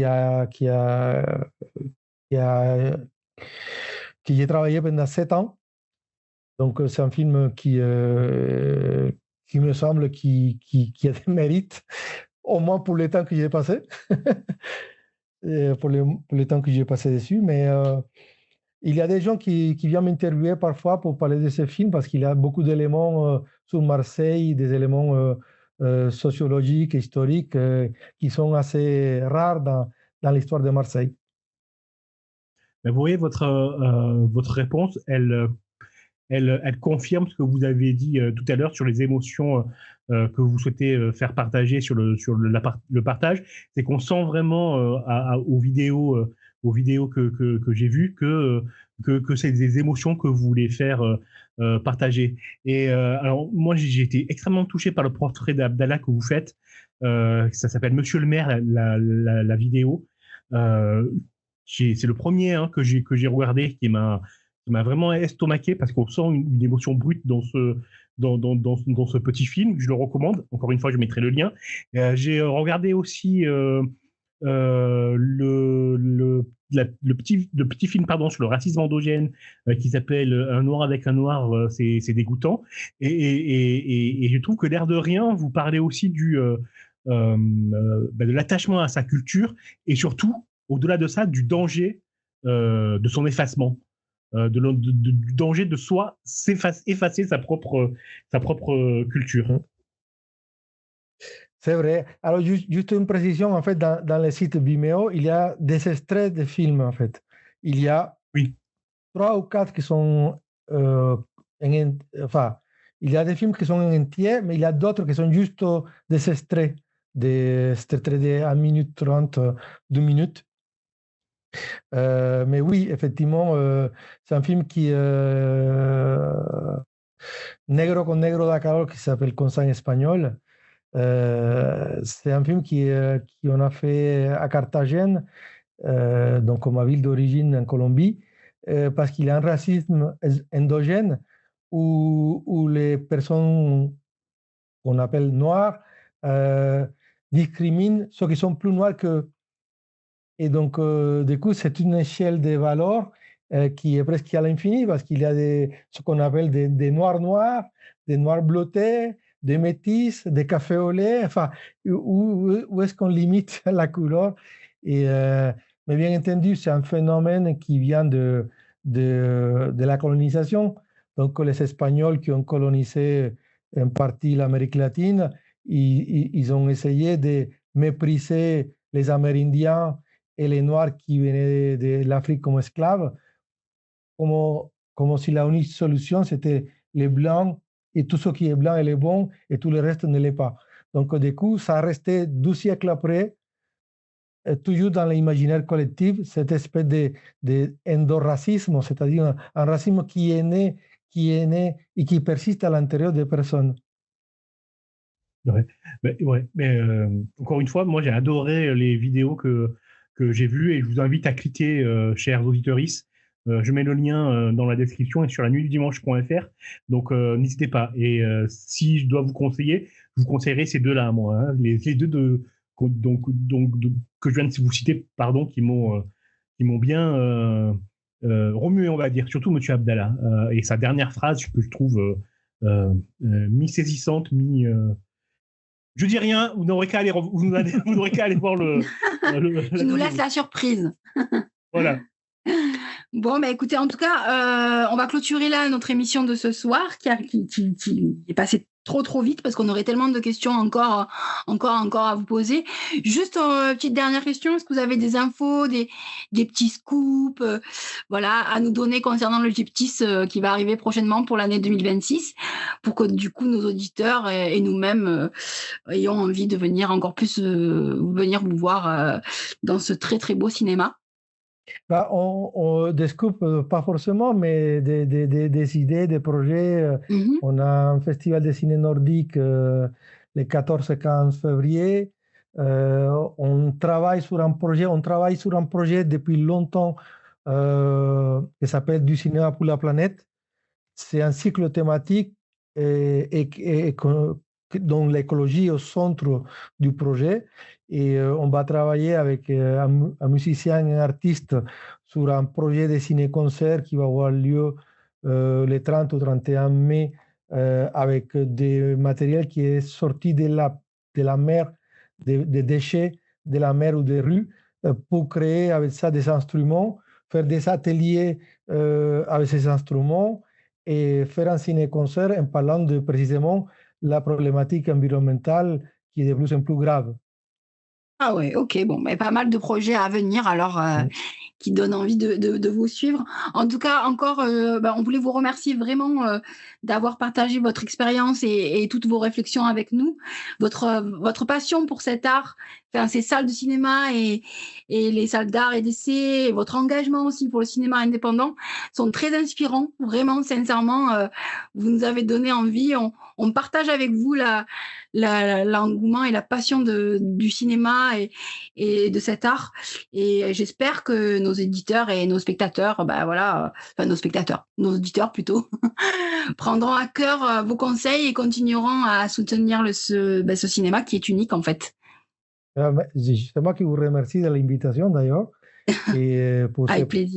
E: j'ai travaillé pendant 7 ans. Donc c'est un film qui me semble qui a des mérites, au moins pour le temps que j'ai passé, pour le temps que j'ai passé dessus. Mais il y a des gens qui viennent m'interviewer parfois pour parler de ce film parce qu'il y a beaucoup d'éléments sur Marseille, des éléments sociologiques et historiques qui sont assez rares dans l'histoire de Marseille.
C: Vous voyez, votre réponse, elle confirme ce que vous avez dit tout à l'heure sur les émotions que vous souhaitez faire partager sur le partage. C'est qu'on sent vraiment aux vidéos que j'ai vues que c'est des émotions que vous voulez faire partager. Et alors moi, j'ai été extrêmement touché par le portrait d'Abdallah que vous faites. Ça s'appelle Monsieur le maire, la vidéo. C'est le premier que j'ai regardé qui m'a vraiment estomaqué parce qu'on sent une émotion brute dans ce petit film. Je le recommande. Encore une fois, je mettrai le lien. J'ai regardé aussi le petit film sur le racisme endogène qui s'appelle Un noir avec un noir, c'est dégoûtant. Et je trouve que l'air de rien, vous parlez aussi de l'attachement à sa culture et surtout, au-delà de ça, du danger de son effacement. Du danger de effacer sa propre culture.
E: C'est vrai. Alors, juste une précision, en fait, dans le site Vimeo, il y a des extraits de films, en fait. Il y a
C: Oui.
E: 3 ou 4 qui sont enfin, il y a des films qui sont en entier, mais il y a d'autres qui sont juste des extraits de 1 minute 30, 2 minutes. Mais oui, effectivement, c'est un film qui Negro con Negro da Calor, qui s'appelle comme ça en espagnol. C'est un film qu'on a fait à Carthagène, donc ma ville d'origine en Colombie, parce qu'il y a un racisme endogène où les personnes qu'on appelle noires discriminent ceux qui sont plus noirs qu'eux. Et donc, du coup, c'est une échelle de valeurs qui est presque à l'infini parce qu'il y a ce qu'on appelle des noirs noirs, des noirs bleutés, des métis, des cafés au lait. Enfin, où est-ce qu'on limite la couleur? Mais bien entendu, c'est un phénomène qui vient de la colonisation. Donc, les Espagnols qui ont colonisé en partie l'Amérique latine, ils ont essayé de mépriser les Amérindiens et les Noirs qui venaient de l'Afrique comme esclaves, comme si la unique solution, c'était les Blancs, et tout ce qui est blanc, elle est bon, et tout le reste ne l'est pas. Donc, du coup, ça a resté 12 siècles après, toujours dans l'imaginaire collectif, cette espèce d'endoracisme, c'est-à-dire un racisme qui est né et qui persiste à l'intérieur des personnes.
C: Ouais. Mais encore une fois, moi j'ai adoré les vidéos que j'ai vues et je vous invite à cliquer, chers auditeuristes. Je mets le lien dans la description et sur la nuitdudimanche.fr. Donc n'hésitez pas. Et si je dois vous conseiller, je vous conseillerais ces deux-là, moi. Hein, les deux que je viens de vous citer, pardon, qui m'ont bien remué, on va dire. Surtout Monsieur Abdallah et sa dernière phrase que je trouve mi-saisissante, je dis rien, vous n'aurez qu'à aller voir le.
A: Tu nous laisses la surprise.
C: Voilà.
A: Bon, bah écoutez, en tout cas, on va clôturer là notre émission de ce soir qui est passée trop vite parce qu'on aurait tellement de questions encore à vous poser. Juste une petite dernière question, est-ce que vous avez des infos, des petits scoops voilà, à nous donner concernant le Gyptis qui va arriver prochainement pour l'année 2026 pour que du coup nos auditeurs et nous-mêmes ayons envie de venir encore plus venir vous voir dans ce très beau cinéma?
E: Bah, on des scoops, pas forcément, mais des idées, des projets. On a un festival de ciné nordique le 14 et 15 février. On travaille sur un projet depuis longtemps qui s'appelle Du cinéma pour la planète. C'est un cycle thématique dont l'écologie est au centre du projet. Et on va travailler avec un musicien et un artiste sur un projet de ciné-concert qui va avoir lieu le 30 ou 31 mai avec des matériels qui est sorti de la mer, des déchets de la mer ou des rues, pour créer avec ça des instruments, faire des ateliers avec ces instruments et faire un ciné-concert en parlant de précisément la problématique environnementale qui est de plus en plus grave.
A: Ah ouais, ok, bon, mais pas mal de projets à venir alors qui donnent envie de vous suivre. En tout cas, encore, on voulait vous remercier vraiment d'avoir partagé votre expérience et toutes vos réflexions avec nous, votre passion pour cet art, enfin, ces salles de cinéma et les salles d'art et d'essai, et votre engagement aussi pour le cinéma indépendant sont très inspirants, vraiment, sincèrement. Vous nous avez donné envie, on partage avec vous l'engouement et la passion du cinéma et de cet art. Et j'espère que nos éditeurs et nos spectateurs, nos auditeurs plutôt, prendront à cœur vos conseils et continueront à soutenir ce cinéma qui est unique en fait.
E: C'est moi qui vous remercie de l'invitation d'ailleurs. Et pour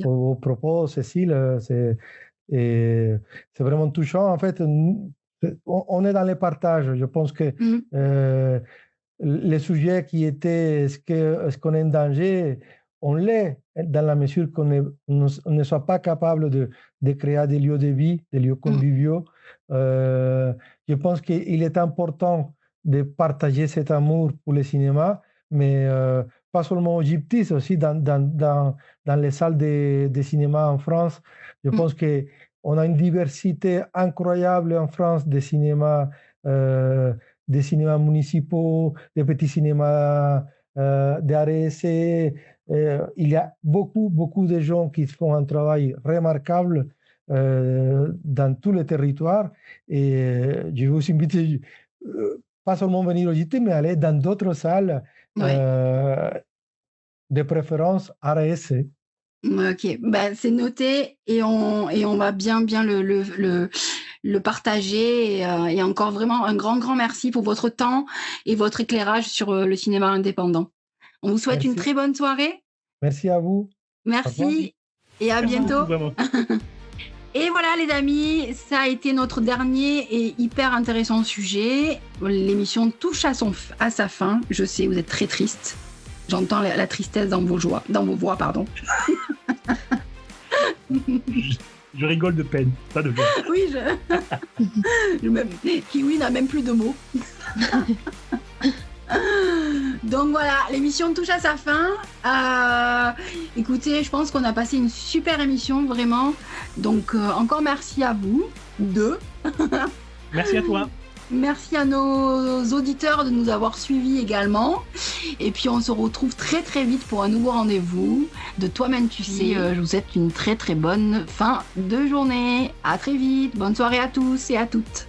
E: vos propos, Cécile, c'est vraiment touchant. En fait, on est dans les partages. Je pense que les sujets qui étaient est-ce qu'on est en danger, on l'est dans la mesure qu'on ne soit pas capable de créer des lieux de vie, des lieux conviviaux. Je pense qu'il est important de partager cet amour pour le cinéma, mais pas seulement au Gyptis, aussi dans les salles de cinéma en France. Je pense qu'on a une diversité incroyable en France des cinémas municipaux, des petits cinémas d'arrêt. Il y a beaucoup de gens qui font un travail remarquable dans tous les territoires. Et je vais vous inviter, pas seulement venir au JT, mais aller dans d'autres salles, de préférence RSC.
A: Ok, bah, c'est noté et on va bien le partager et encore vraiment un grand merci pour votre temps et votre éclairage sur le cinéma indépendant. On vous souhaite une très bonne soirée.
E: Merci à vous.
A: Merci et à bientôt. Et voilà les amis, ça a été notre dernier et hyper intéressant sujet. L'émission touche à sa fin. Je sais, vous êtes très tristes. J'entends la tristesse dans vos voix, pardon.
C: Je rigole de peine, pas de peine.
A: Oui, Kiwi n'a même plus de mots. Donc voilà, l'émission touche à sa fin. Écoutez, je pense qu'on a passé une super émission, vraiment. Donc encore merci à vous deux.
C: Merci à toi.
A: Merci à nos auditeurs de nous avoir suivis également. Et puis on se retrouve très très vite pour un nouveau rendez-vous. De toi-même tu sais, je vous souhaite une très très bonne fin de journée. À très vite, bonne soirée à tous et à toutes.